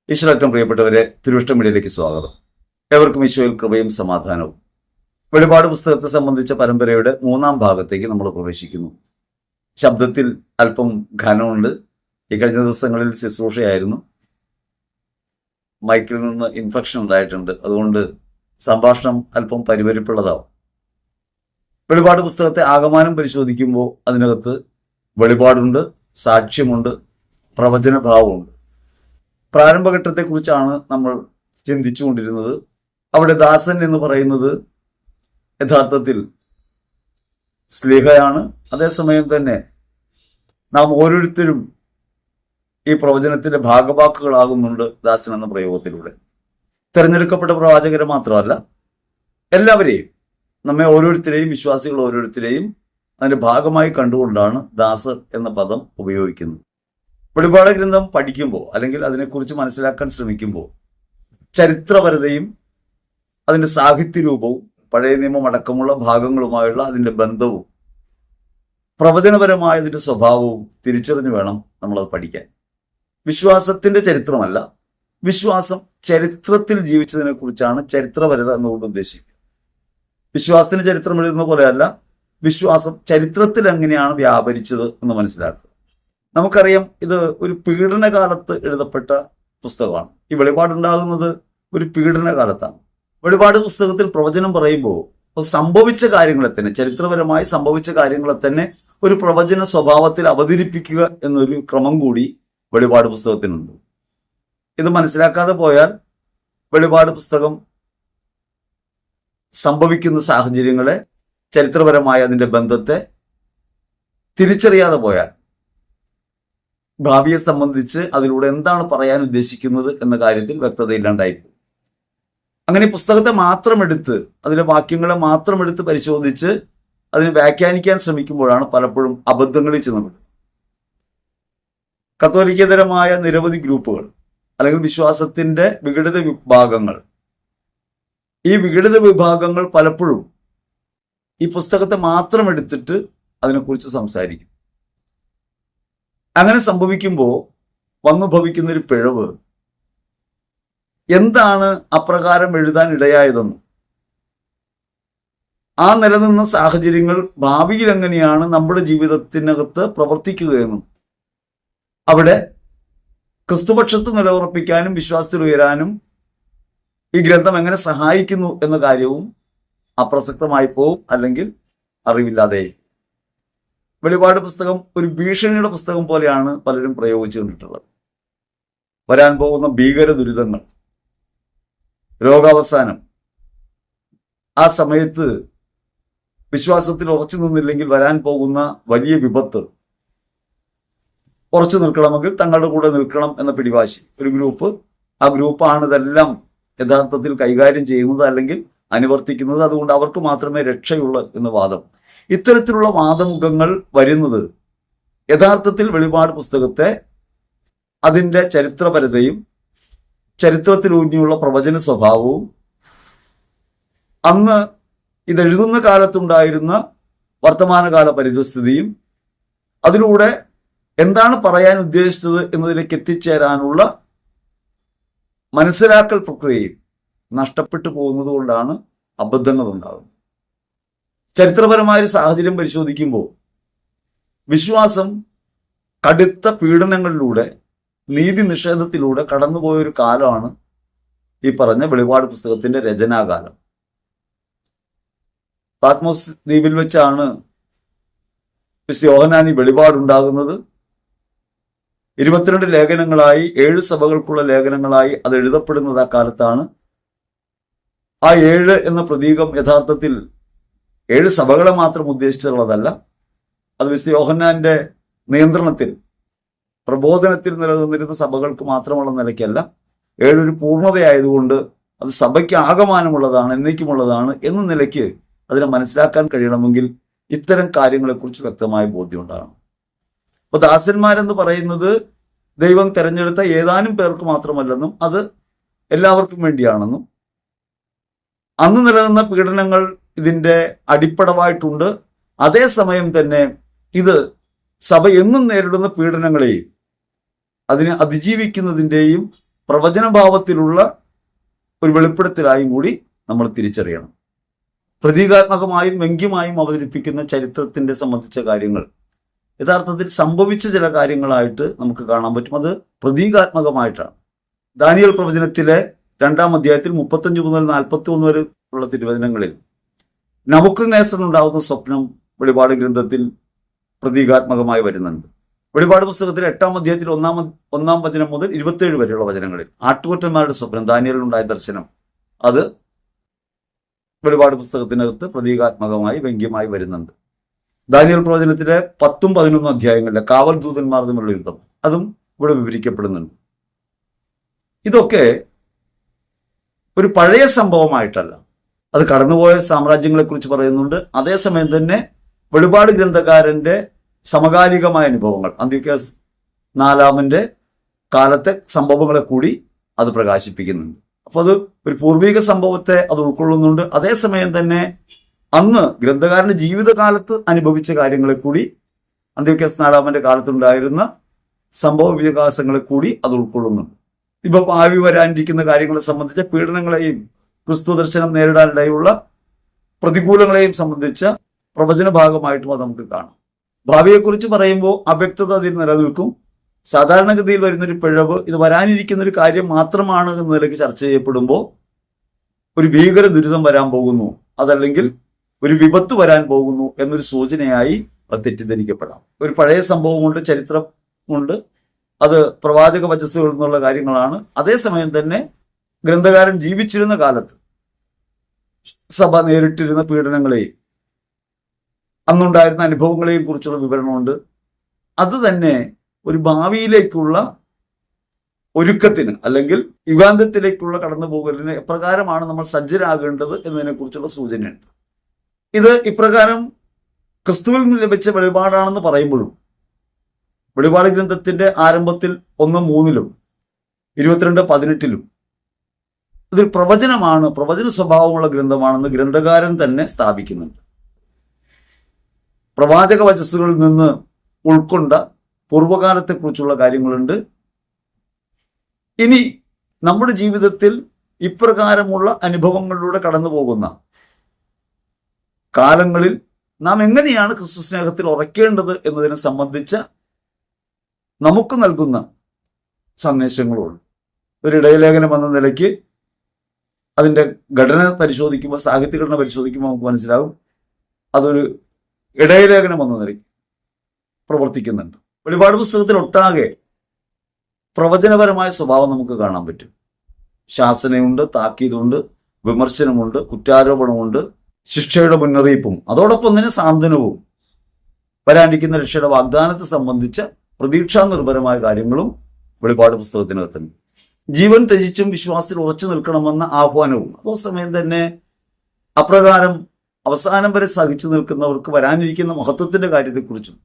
ഈശ്വരക്കം പ്രിയപ്പെട്ടവരെ, തിരുവിഷ്ട മീഡിയയിലേക്ക് സ്വാഗതം. ഏവർക്കും ഈശോയിൽ കൃപയും സമാധാനവും. വെളിപാട് പുസ്തകത്തെ സംബന്ധിച്ച പരമ്പരയുടെ 3-ാം ഭാഗത്തേക്ക് നമ്മൾ പ്രവേശിക്കുന്നു. ശബ്ദത്തിൽ അല്പം ഘനമുണ്ട്. ഈ കഴിഞ്ഞ ദിവസങ്ങളിൽ ശുശ്രൂഷയായിരുന്നു. മൈക്കിൽ നിന്ന് ഇൻഫെക്ഷൻ ഉണ്ടായിട്ടുണ്ട്. അതുകൊണ്ട് സംഭാഷണം അല്പം പരിപരിപ്പുള്ളതാവും. വെളിപാട് പുസ്തകത്തെ ആകമാനം പരിശോധിക്കുമ്പോൾ അതിനകത്ത് വെളിപാടുണ്ട്, സാക്ഷ്യമുണ്ട്, പ്രവചനഭാവമുണ്ട്. പ്രാരംഭഘട്ടത്തെക്കുറിച്ചാണ് നമ്മൾ ചിന്തിച്ചുകൊണ്ടിരുന്നത്. അവിടെ ദാസൻ എന്ന് പറയുന്നത് യഥാർത്ഥത്തിൽ സ്ലീഹയാണ്. അതേസമയം തന്നെ നാം ഓരോരുത്തരും ഈ പ്രവചനത്തിന്റെ ഭാഗവാക്കുകളാകുന്നുണ്ട് ദാസൻ എന്ന പ്രയോഗത്തിലൂടെ. തെരഞ്ഞെടുക്കപ്പെട്ട പ്രവാചകരെ മാത്രമല്ല, എല്ലാവരെയും, നമ്മെ ഓരോരുത്തരെയും, വിശ്വാസികൾ ഓരോരുത്തരെയും അതിന്റെ ഭാഗമായി കണ്ടുകൊണ്ടാണ് ദാസർ എന്ന പദം ഉപയോഗിക്കുന്നത്. വെളിപാട് ഗ്രന്ഥം പഠിക്കുമ്പോൾ അല്ലെങ്കിൽ അതിനെക്കുറിച്ച് മനസ്സിലാക്കാൻ ശ്രമിക്കുമ്പോൾ ചരിത്രപരതയും അതിന്റെ സാഹിത്യരൂപവും പഴയ നിയമം അടക്കമുള്ള ഭാഗങ്ങളുമായുള്ള അതിന്റെ ബന്ധവും പ്രവചനപരമായ അതിന്റെ സ്വഭാവവും തിരിച്ചറിഞ്ഞു വേണം നമ്മളത് പഠിക്കാൻ. വിശ്വാസത്തിന്റെ ചരിത്രമല്ല, വിശ്വാസം ചരിത്രത്തിൽ ജീവിച്ചതിനെ കുറിച്ചാണ് ചരിത്രപരത എന്നുകൊണ്ട് ഉദ്ദേശിക്കുക. വിശ്വാസത്തിന് ചരിത്രം എഴുതുന്ന പോലെയല്ല, വിശ്വാസം ചരിത്രത്തിൽ എങ്ങനെയാണ് വ്യാപരിച്ചത് എന്ന് മനസ്സിലാക്കുക. നമുക്കറിയാം, ഇത് ഒരു പീഡനകാലത്ത് എഴുതപ്പെട്ട പുസ്തകമാണ്. ഈ വെളിപാടുണ്ടാകുന്നത് ഒരു പീഡനകാലത്താണ്. വെളിപാട് പുസ്തകത്തിൽ പ്രവചനം പറയുമ്പോൾ സംഭവിച്ച കാര്യങ്ങളെ തന്നെ, ചരിത്രപരമായി സംഭവിച്ച കാര്യങ്ങളെ തന്നെ ഒരു പ്രവചന സ്വഭാവത്തിൽ അവതരിപ്പിക്കുക എന്നൊരു ക്രമം കൂടി വെളിപാട് പുസ്തകത്തിനുണ്ട്. ഇത് മനസ്സിലാക്കാതെ പോയാൽ വെളിപാട് പുസ്തകം സംഭവിക്കുന്ന സാഹചര്യങ്ങളെ, ചരിത്രപരമായ അതിന്റെ ബന്ധത്തെ തിരിച്ചറിയാതെ പോയാൽ ഭാവിയെ സംബന്ധിച്ച് അതിലൂടെ എന്താണ് പറയാൻ ഉദ്ദേശിക്കുന്നത് എന്ന കാര്യത്തിൽ വ്യക്തതയില്ലാണ്ടായിപ്പോകും. അങ്ങനെ പുസ്തകത്തെ മാത്രം എടുത്ത്, അതിലെ വാക്യങ്ങളെ മാത്രം എടുത്ത് പരിശോധിച്ച് അതിനെ വ്യാഖ്യാനിക്കാൻ ശ്രമിക്കുമ്പോഴാണ് പലപ്പോഴും അബദ്ധങ്ങളിൽ ചെന്നത്. കത്തോലിക്കേതരമായ നിരവധി ഗ്രൂപ്പുകൾ അല്ലെങ്കിൽ വിശ്വാസത്തിന്റെ വിഘടിത വിഭാഗങ്ങൾ, ഈ വിഘടിത വിഭാഗങ്ങൾ പലപ്പോഴും ഈ പുസ്തകത്തെ മാത്രം എടുത്തിട്ട് അതിനെക്കുറിച്ച് സംസാരിക്കും. അങ്ങനെ സംഭവിക്കുമ്പോൾ വന്നു ഭവിക്കുന്നൊരു പിഴവ്, എന്താണ് അപ്രകാരം എഴുതാൻ ഇടയായതെന്നും ആ നിലനിന്ന സാഹചര്യങ്ങൾ ഭാവിയിൽ എങ്ങനെയാണ് നമ്മുടെ ജീവിതത്തിനകത്ത് പ്രവർത്തിക്കുകയെന്നും അവിടെ ക്രിസ്തുപക്ഷത്ത് നിലയുറപ്പിക്കാനും വിശ്വാസത്തിൽ ഉയരാനും ഈ ഗ്രന്ഥം എങ്ങനെ സഹായിക്കുന്നു എന്ന കാര്യവും അപ്രസക്തമായി പോവും, അല്ലെങ്കിൽ അറിവില്ലാതെ. വെളിപാട് പുസ്തകം ഒരു ഭീഷണിയുടെ പുസ്തകം പോലെയാണ് പലരും പ്രയോഗിച്ചു കണ്ടിട്ടുള്ളത്. വരാൻ പോകുന്ന ഭീകര ദുരിതങ്ങൾ, രോഗാവസാനം, ആ സമയത്ത് വിശ്വാസത്തിൽ ഉറച്ചു നിന്നില്ലെങ്കിൽ വരാൻ പോകുന്ന വലിയ വിപത്ത്, ഉറച്ചു നിൽക്കണമെങ്കിൽ തങ്ങളുടെ കൂടെ നിൽക്കണം എന്ന പിടിവാശി. ഒരു ഗ്രൂപ്പ്, ആ ഗ്രൂപ്പാണ് ഇതെല്ലാം യഥാർത്ഥത്തിൽ കൈകാര്യം ചെയ്യുന്നത് അല്ലെങ്കിൽ അനുവർത്തിക്കുന്നത്. അതുകൊണ്ട് അവർക്ക് മാത്രമേ രക്ഷയുള്ളൂ എന്ന വാദം. ഇത്തരത്തിലുള്ള വാദമുഖങ്ങൾ വരുന്നത് യഥാർത്ഥത്തിൽ വെളിപാട് പുസ്തകത്തെ അതിന്റെ ചരിത്രപരതയും ചരിത്രത്തിലൂന്നിയുള്ള പ്രവചന സ്വഭാവവും അന്ന് ഇതെഴുതുന്ന കാലത്തുണ്ടായിരുന്ന വർത്തമാനകാല പരിതസ്ഥിതിയും അതിലൂടെ എന്താണ് പറയാൻ ഉദ്ദേശിച്ചത് എന്നതിലേക്ക് എത്തിച്ചേരാനുള്ള മനസ്സിലാക്കൽ പ്രക്രിയയും നഷ്ടപ്പെട്ടു പോകുന്നത് കൊണ്ടാണ് അബദ്ധങ്ങൾ ഉണ്ടാകുന്നത്. ചരിത്രപരമായൊരു സാഹചര്യം പരിശോധിക്കുമ്പോൾ വിശ്വാസം കടുത്ത പീഡനങ്ങളിലൂടെ, നീതി നിഷേധത്തിലൂടെ കടന്നുപോയൊരു കാലമാണ് ഈ പറഞ്ഞ വെളിപാട് പുസ്തകത്തിന്റെ രചനാകാലം. പാത്മോസ് ദ്വീപിൽ വെച്ചാണ് യോഹന്നാൻ ഈ വെളിപാടുണ്ടാകുന്നത്. 22 ലേഖനങ്ങളായി, 7 സഭകൾക്കുള്ള ലേഖനങ്ങളായി അത് എഴുതപ്പെടുന്നത് ആ കാലത്താണ്. ആ 7 എന്ന പ്രതീകം യഥാർത്ഥത്തിൽ 7 സഭകളെ മാത്രം ഉദ്ദേശിച്ചുള്ളതല്ല. അത് വിശുദ്ധ യോഹന്നാന്റെ നിയന്ത്രണത്തിൽ, പ്രബോധനത്തിൽ നിലനിന്നിരുന്ന സഭകൾക്ക് മാത്രമുള്ള നിലയ്ക്കല്ല. 7 ഒരു പൂർണ്ണതയായതുകൊണ്ട് അത് സഭയ്ക്ക് ആകമാനമുള്ളതാണ്, എന്നേക്കുമുള്ളതാണ് എന്ന നിലയ്ക്ക് അതിനെ മനസ്സിലാക്കാൻ കഴിയണമെങ്കിൽ ഇത്തരം കാര്യങ്ങളെക്കുറിച്ച് വ്യക്തമായ ബോധ്യം ഉണ്ടാകണം. അപ്പൊ ദാസന്മാരെന്ന് പറയുന്നത് ദൈവം തെരഞ്ഞെടുത്ത ഏതാനും പേർക്ക് മാത്രമല്ലെന്നും അത് എല്ലാവർക്കും വേണ്ടിയാണെന്നും അന്ന് നിലനിന്ന പീഡനങ്ങൾ ഇതിന്റെ അടിപ്പടവായിട്ടുണ്ട്. അതേസമയം തന്നെ ഇത് സഭ എന്നും നേരിടുന്ന പീഡനങ്ങളെയും അതിനെ അതിജീവിക്കുന്നതിൻ്റെയും പ്രവചനഭാവത്തിലുള്ള ഒരു വെളിപ്പെടുത്തലായും കൂടി നമ്മൾ തിരിച്ചറിയണം. പ്രതീകാത്മകമായും വ്യംഗ്യമായും അവതരിപ്പിക്കുന്ന ചരിത്രത്തിന്റെ സംബന്ധിച്ച കാര്യങ്ങൾ യഥാർത്ഥത്തിൽ സംഭവിച്ച ചില കാര്യങ്ങളായിട്ട് നമുക്ക് കാണാൻ പറ്റും. അത് പ്രതീകാത്മകമായിട്ടാണ്. ദാനിയേൽ പ്രവചനത്തിലെ 2-ാം അധ്യായത്തിൽ 35 മുതൽ 41 വരെ ഉള്ള തിരുവചനങ്ങളിൽ നബൂഖദ്നേസറിനുണ്ടാവുന്ന സ്വപ്നം വെളിപാട് ഗ്രന്ഥത്തിൽ പ്രതീകാത്മകമായി വരുന്നുണ്ട്. വെളിപാട് പുസ്തകത്തിൽ 8-ാം അധ്യായത്തിൽ 1-ാം വചനം മുതൽ 27 വരെയുള്ള വചനങ്ങളിൽ ആട്ടുകൊറ്റന്മാരുടെ സ്വപ്നം, ദാനിയേലിനുണ്ടായ ദർശനം, അത് വെളിപാട് പുസ്തകത്തിനകത്ത് പ്രതീകാത്മകമായി വ്യംഗ്യമായി വരുന്നുണ്ട്. ദാനിയേൽ പ്രവചനത്തിലെ 10-ഉം 11-ഉം അധ്യായങ്ങളിലെ കാവൽ ദൂതന്മാർ തമ്മിലുള്ള യുദ്ധം, അതും ഇവിടെ വിവരിക്കപ്പെടുന്നുണ്ട്. ഇതൊക്കെ ഒരു പഴയ സംഭവമായിട്ടല്ല, അത് കടന്നുപോയ സാമ്രാജ്യങ്ങളെക്കുറിച്ച് പറയുന്നുണ്ട്. അതേസമയം തന്നെ വെളിപാട് ഗ്രന്ഥകാരന്റെ സമകാലികമായ അനുഭവങ്ങൾ, അന്ത്യോക്യാസ് 4-ാമന്റെ കാലത്തെ സംഭവങ്ങളെ കൂടി അത് പ്രകാശിപ്പിക്കുന്നുണ്ട്. അപ്പൊ അത് ഒരു പൂർവിക സംഭവത്തെ അത് ഉൾക്കൊള്ളുന്നുണ്ട്. അതേസമയം തന്നെ അന്ന് ഗ്രന്ഥകാരന്റെ ജീവിതകാലത്ത് അനുഭവിച്ച കാര്യങ്ങളെ കൂടി, അന്ത്യോക്യാസ് 4-ാമന്റെ കാലത്തുണ്ടായിരുന്ന സംഭവ വികാസങ്ങളെ കൂടി അത് ഉൾക്കൊള്ളുന്നുണ്ട്. ഇപ്പൊ ഭാവി വരാനിരിക്കുന്ന കാര്യങ്ങളെ സംബന്ധിച്ച പീഡനങ്ങളെയും ക്രിസ്തു ദർശനം നേരിടാനിടയുള്ള പ്രതികൂലങ്ങളെയും സംബന്ധിച്ച പ്രവചന ഭാഗമായിട്ടും അത് നമുക്ക് കാണാം. ഭാവിയെക്കുറിച്ച് പറയുമ്പോൾ അവ്യക്തത അതിൽ നിലനിൽക്കും. സാധാരണഗതിയിൽ വരുന്നൊരു പിഴവ് ഇത് വരാനിരിക്കുന്ന ഒരു കാര്യം മാത്രമാണ് എന്ന നിലയ്ക്ക് ചർച്ച ചെയ്യപ്പെടുമ്പോൾ ഒരു ഭീകര ദുരിതം വരാൻ പോകുന്നു, അതല്ലെങ്കിൽ ഒരു വിപത്ത് വരാൻ പോകുന്നു എന്നൊരു സൂചനയായി അത് തെറ്റിദ്ധരിക്കപ്പെടാം. ഒരു പഴയ സംഭവം കൊണ്ട്, ചരിത്രം കൊണ്ട്, അത് പ്രവാചക വചസ്സുകൾ എന്നുള്ള കാര്യങ്ങളാണ്. അതേസമയം തന്നെ ഗ്രന്ഥകാരൻ ജീവിച്ചിരുന്ന കാലത്ത് സഭ നേരിട്ടിരുന്ന പീഡനങ്ങളെയും അന്നുണ്ടായിരുന്ന അനുഭവങ്ങളെയും കുറിച്ചുള്ള വിവരണമുണ്ട്. അത് തന്നെ ഒരു ഭാവിയിലേക്കുള്ള ഒരുക്കത്തിന് അല്ലെങ്കിൽ യുഗാന്തത്തിലേക്കുള്ള കടന്നുപോകലിന് എപ്രകാരമാണ് നമ്മൾ സജ്ജരാകേണ്ടത് എന്നതിനെ കുറിച്ചുള്ള സൂചനയുണ്ട്. ഇത് ഇപ്രകാരം ക്രിസ്തുവിൽ നിന്ന് ലഭിച്ച വെളിപാടാണെന്ന് പറയുമ്പോഴും വെളിപാട് ഗ്രന്ഥത്തിന്റെ ആരംഭത്തിൽ 1:3-ലും 22:18-ലും ഇതൊരു പ്രവചനമാണ്, പ്രവചന സ്വഭാവമുള്ള ഗ്രന്ഥമാണെന്ന് ഗ്രന്ഥകാരൻ തന്നെ സ്ഥാപിക്കുന്നുണ്ട്. പ്രവാചക വചസ്സുകളിൽ നിന്ന് ഉൾക്കൊണ്ട പൂർവ്വകാലത്തെക്കുറിച്ചുള്ള കാര്യങ്ങളുണ്ട്. ഇനി നമ്മുടെ ജീവിതത്തിൽ ഇപ്രകാരമുള്ള അനുഭവങ്ങളിലൂടെ കടന്നു പോകുന്ന കാലങ്ങളിൽ നാം എങ്ങനെയാണ് ക്രിസ്തു സ്നേഹത്തിൽ ഉറക്കേണ്ടത് എന്നതിനെ സംബന്ധിച്ച നമുക്ക് നൽകുന്ന സന്ദേശങ്ങളുണ്ട്. ഒരു ഇടയലേഖനം എന്ന നിലയ്ക്ക് അതിൻ്റെ ഘടന പരിശോധിക്കുമ്പോൾ, സാഹിത്യഘടന പരിശോധിക്കുമ്പോൾ നമുക്ക് മനസ്സിലാവും അതൊരു ഇടയലേഖനം എന്ന നിലയ്ക്ക് പ്രവർത്തിക്കുന്നുണ്ട്. വെളിപാട് പുസ്തകത്തിൽ ഒട്ടാകെ പ്രവചനപരമായ സ്വഭാവം നമുക്ക് കാണാൻ പറ്റും. ശാസനയുണ്ട്, താക്കീതുണ്ട്, വിമർശനമുണ്ട്, കുറ്റാരോപണമുണ്ട്, ശിക്ഷയുടെ മുന്നറിയിപ്പും അതോടൊപ്പം തന്നെ സാന്ത്വനവും വരാനിരിക്കുന്ന രക്ഷയുടെ വാഗ്ദാനത്തെ സംബന്ധിച്ച പ്രതീക്ഷാ നിർഭരമായ കാര്യങ്ങളും വെളിപാട് പുസ്തകത്തിനകത്തുണ്ട്. ജീവൻ ത്യജിച്ചും വിശ്വാസത്തിൽ ഉറച്ചു നിൽക്കണമെന്ന ആഹ്വാനവും അതേസമയം തന്നെ അപ്രകാരം അവസാനം വരെ സഹിച്ചു നിൽക്കുന്നവർക്ക് വരാനിരിക്കുന്ന മഹത്വത്തിന്റെ കാര്യത്തെക്കുറിച്ചും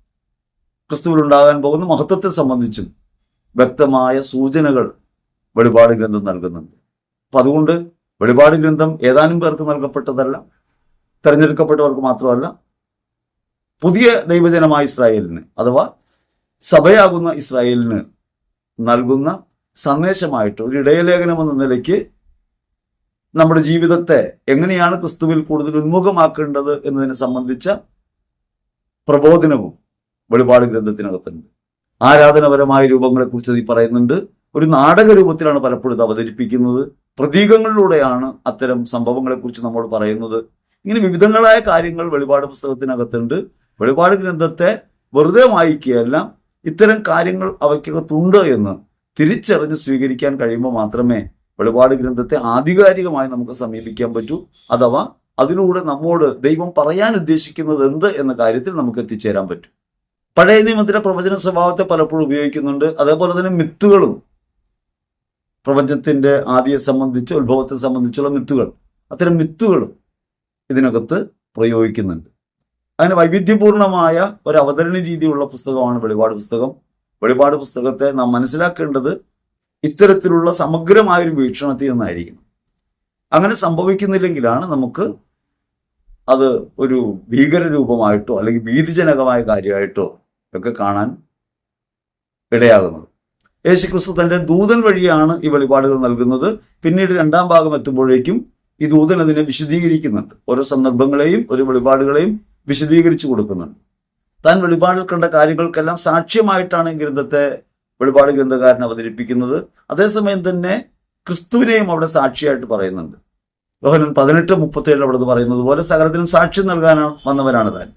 ക്രിസ്തുവിൽ ഉണ്ടാകാൻ പോകുന്ന മഹത്വത്തെ സംബന്ധിച്ചും വ്യക്തമായ സൂചനകൾ വെളിപാട് ഗ്രന്ഥം നൽകുന്നുണ്ട്. അപ്പൊ അതുകൊണ്ട് വെളിപാട് ഗ്രന്ഥം ഏതാനും പേർക്ക് നൽകപ്പെട്ടതല്ല, തെരഞ്ഞെടുക്കപ്പെട്ടവർക്ക് മാത്രമല്ല, പുതിയ ദൈവജനമായ ഇസ്രായേലിന് അഥവാ സഭയാകുന്ന ഇസ്രായേലിന് നൽകുന്ന സന്ദേശമായിട്ട് ഒരു ഇടയലേഖനം എന്ന നിലയ്ക്ക് നമ്മുടെ ജീവിതത്തെ എങ്ങനെയാണ് ക്രിസ്തുവിൽ കൂടുതൽ ഉന്മുഖമാക്കേണ്ടത് എന്നതിനെ സംബന്ധിച്ച പ്രബോധനവും വെളിപാട് ഗ്രന്ഥത്തിനകത്തുണ്ട്. ആരാധനപരമായ രൂപങ്ങളെക്കുറിച്ച് ഇത് പറയുന്നുണ്ട്. ഒരു നാടക രൂപത്തിലാണ് പലപ്പോഴും ഇത് അവതരിപ്പിക്കുന്നത്. പ്രതീകങ്ങളിലൂടെയാണ് അത്തരം സംഭവങ്ങളെക്കുറിച്ച് നമ്മോട് പറയുന്നത്. ഇങ്ങനെ വിവിധങ്ങളായ കാര്യങ്ങൾ വെളിപാട് പുസ്തകത്തിനകത്തുണ്ട്. വെളിപാട് ഗ്രന്ഥത്തെ വെറുതെ വായിക്കുകയല്ല, ഇത്തരം കാര്യങ്ങൾ അവയ്ക്കകത്തുണ്ട് എന്ന് തിരിച്ചറിഞ്ഞ് സ്വീകരിക്കാൻ കഴിയുമ്പോൾ മാത്രമേ വെളിപാട് ഗ്രന്ഥത്തെ ആധികാരികമായി നമുക്ക് സമീപിക്കാൻ പറ്റൂ. അഥവാ അതിലൂടെ നമ്മോട് ദൈവം പറയാൻ ഉദ്ദേശിക്കുന്നത് എന്ത് എന്ന കാര്യത്തിൽ നമുക്ക് എത്തിച്ചേരാൻ പറ്റും. പഴയ നിയമത്തിലെ പ്രവചന സ്വഭാവത്തെ പലപ്പോഴും ഉപയോഗിക്കുന്നുണ്ട്. അതേപോലെ തന്നെ മിത്തുകളും, പ്രപഞ്ചത്തിന്റെ ആദിയെ സംബന്ധിച്ച്, ഉത്ഭവത്തെ സംബന്ധിച്ചുള്ള മിത്തുകൾ, അത്തരം മിത്തുകളും ഇതിനകത്ത് പ്രയോഗിക്കുന്നുണ്ട്. അങ്ങനെ വൈവിധ്യപൂർണമായ ഒരു അവതരണ രീതിയുള്ള പുസ്തകമാണ് വെളിപാട് പുസ്തകം. വെളിപാട് പുസ്തകത്തെ നാം മനസ്സിലാക്കേണ്ടത് ഇത്തരത്തിലുള്ള സമഗ്രമായൊരു വീക്ഷണത്തിൽ നിന്നായിരിക്കണം. അങ്ങനെ സംഭവിക്കുന്നില്ലെങ്കിലാണ് നമുക്ക് അത് ഒരു ഭീകരരൂപമായിട്ടോ അല്ലെങ്കിൽ ഭീതിജനകമായ കാര്യമായിട്ടോ ഒക്കെ കാണാൻ ഇടയാകുന്നത്. യേശുക്രിസ്തു തന്റെ ദൂതൻ വഴിയാണ് ഈ വെളിപാടുകൾ നൽകുന്നത്. പിന്നീട് രണ്ടാം ഭാഗം എത്തുമ്പോഴേക്കും ഈ ദൂതൻ അതിനെ വിശദീകരിക്കുന്നുണ്ട്. ഓരോ സന്ദർഭങ്ങളെയും ഓരോ വെളിപാടുകളെയും വിശദീകരിച്ചു കൊടുക്കുന്നുണ്ട്. താൻ വെളിപാടിൽ കണ്ട കാര്യങ്ങൾക്കെല്ലാം സാക്ഷ്യമായിട്ടാണ് ഈ ഗ്രന്ഥത്തെ വെളിപാട് ഗ്രന്ഥകാരൻ അവതരിപ്പിക്കുന്നത്. അതേസമയം തന്നെ ക്രിസ്തുവിനെയും അവിടെ സാക്ഷിയായിട്ട് പറയുന്നുണ്ട്. യോഹന്നാൻ 18:37 അവിടെ പറയുന്നത് പോലെ സകലത്തിനും സാക്ഷ്യം നൽകാൻ വന്നവനാണ് താൻ.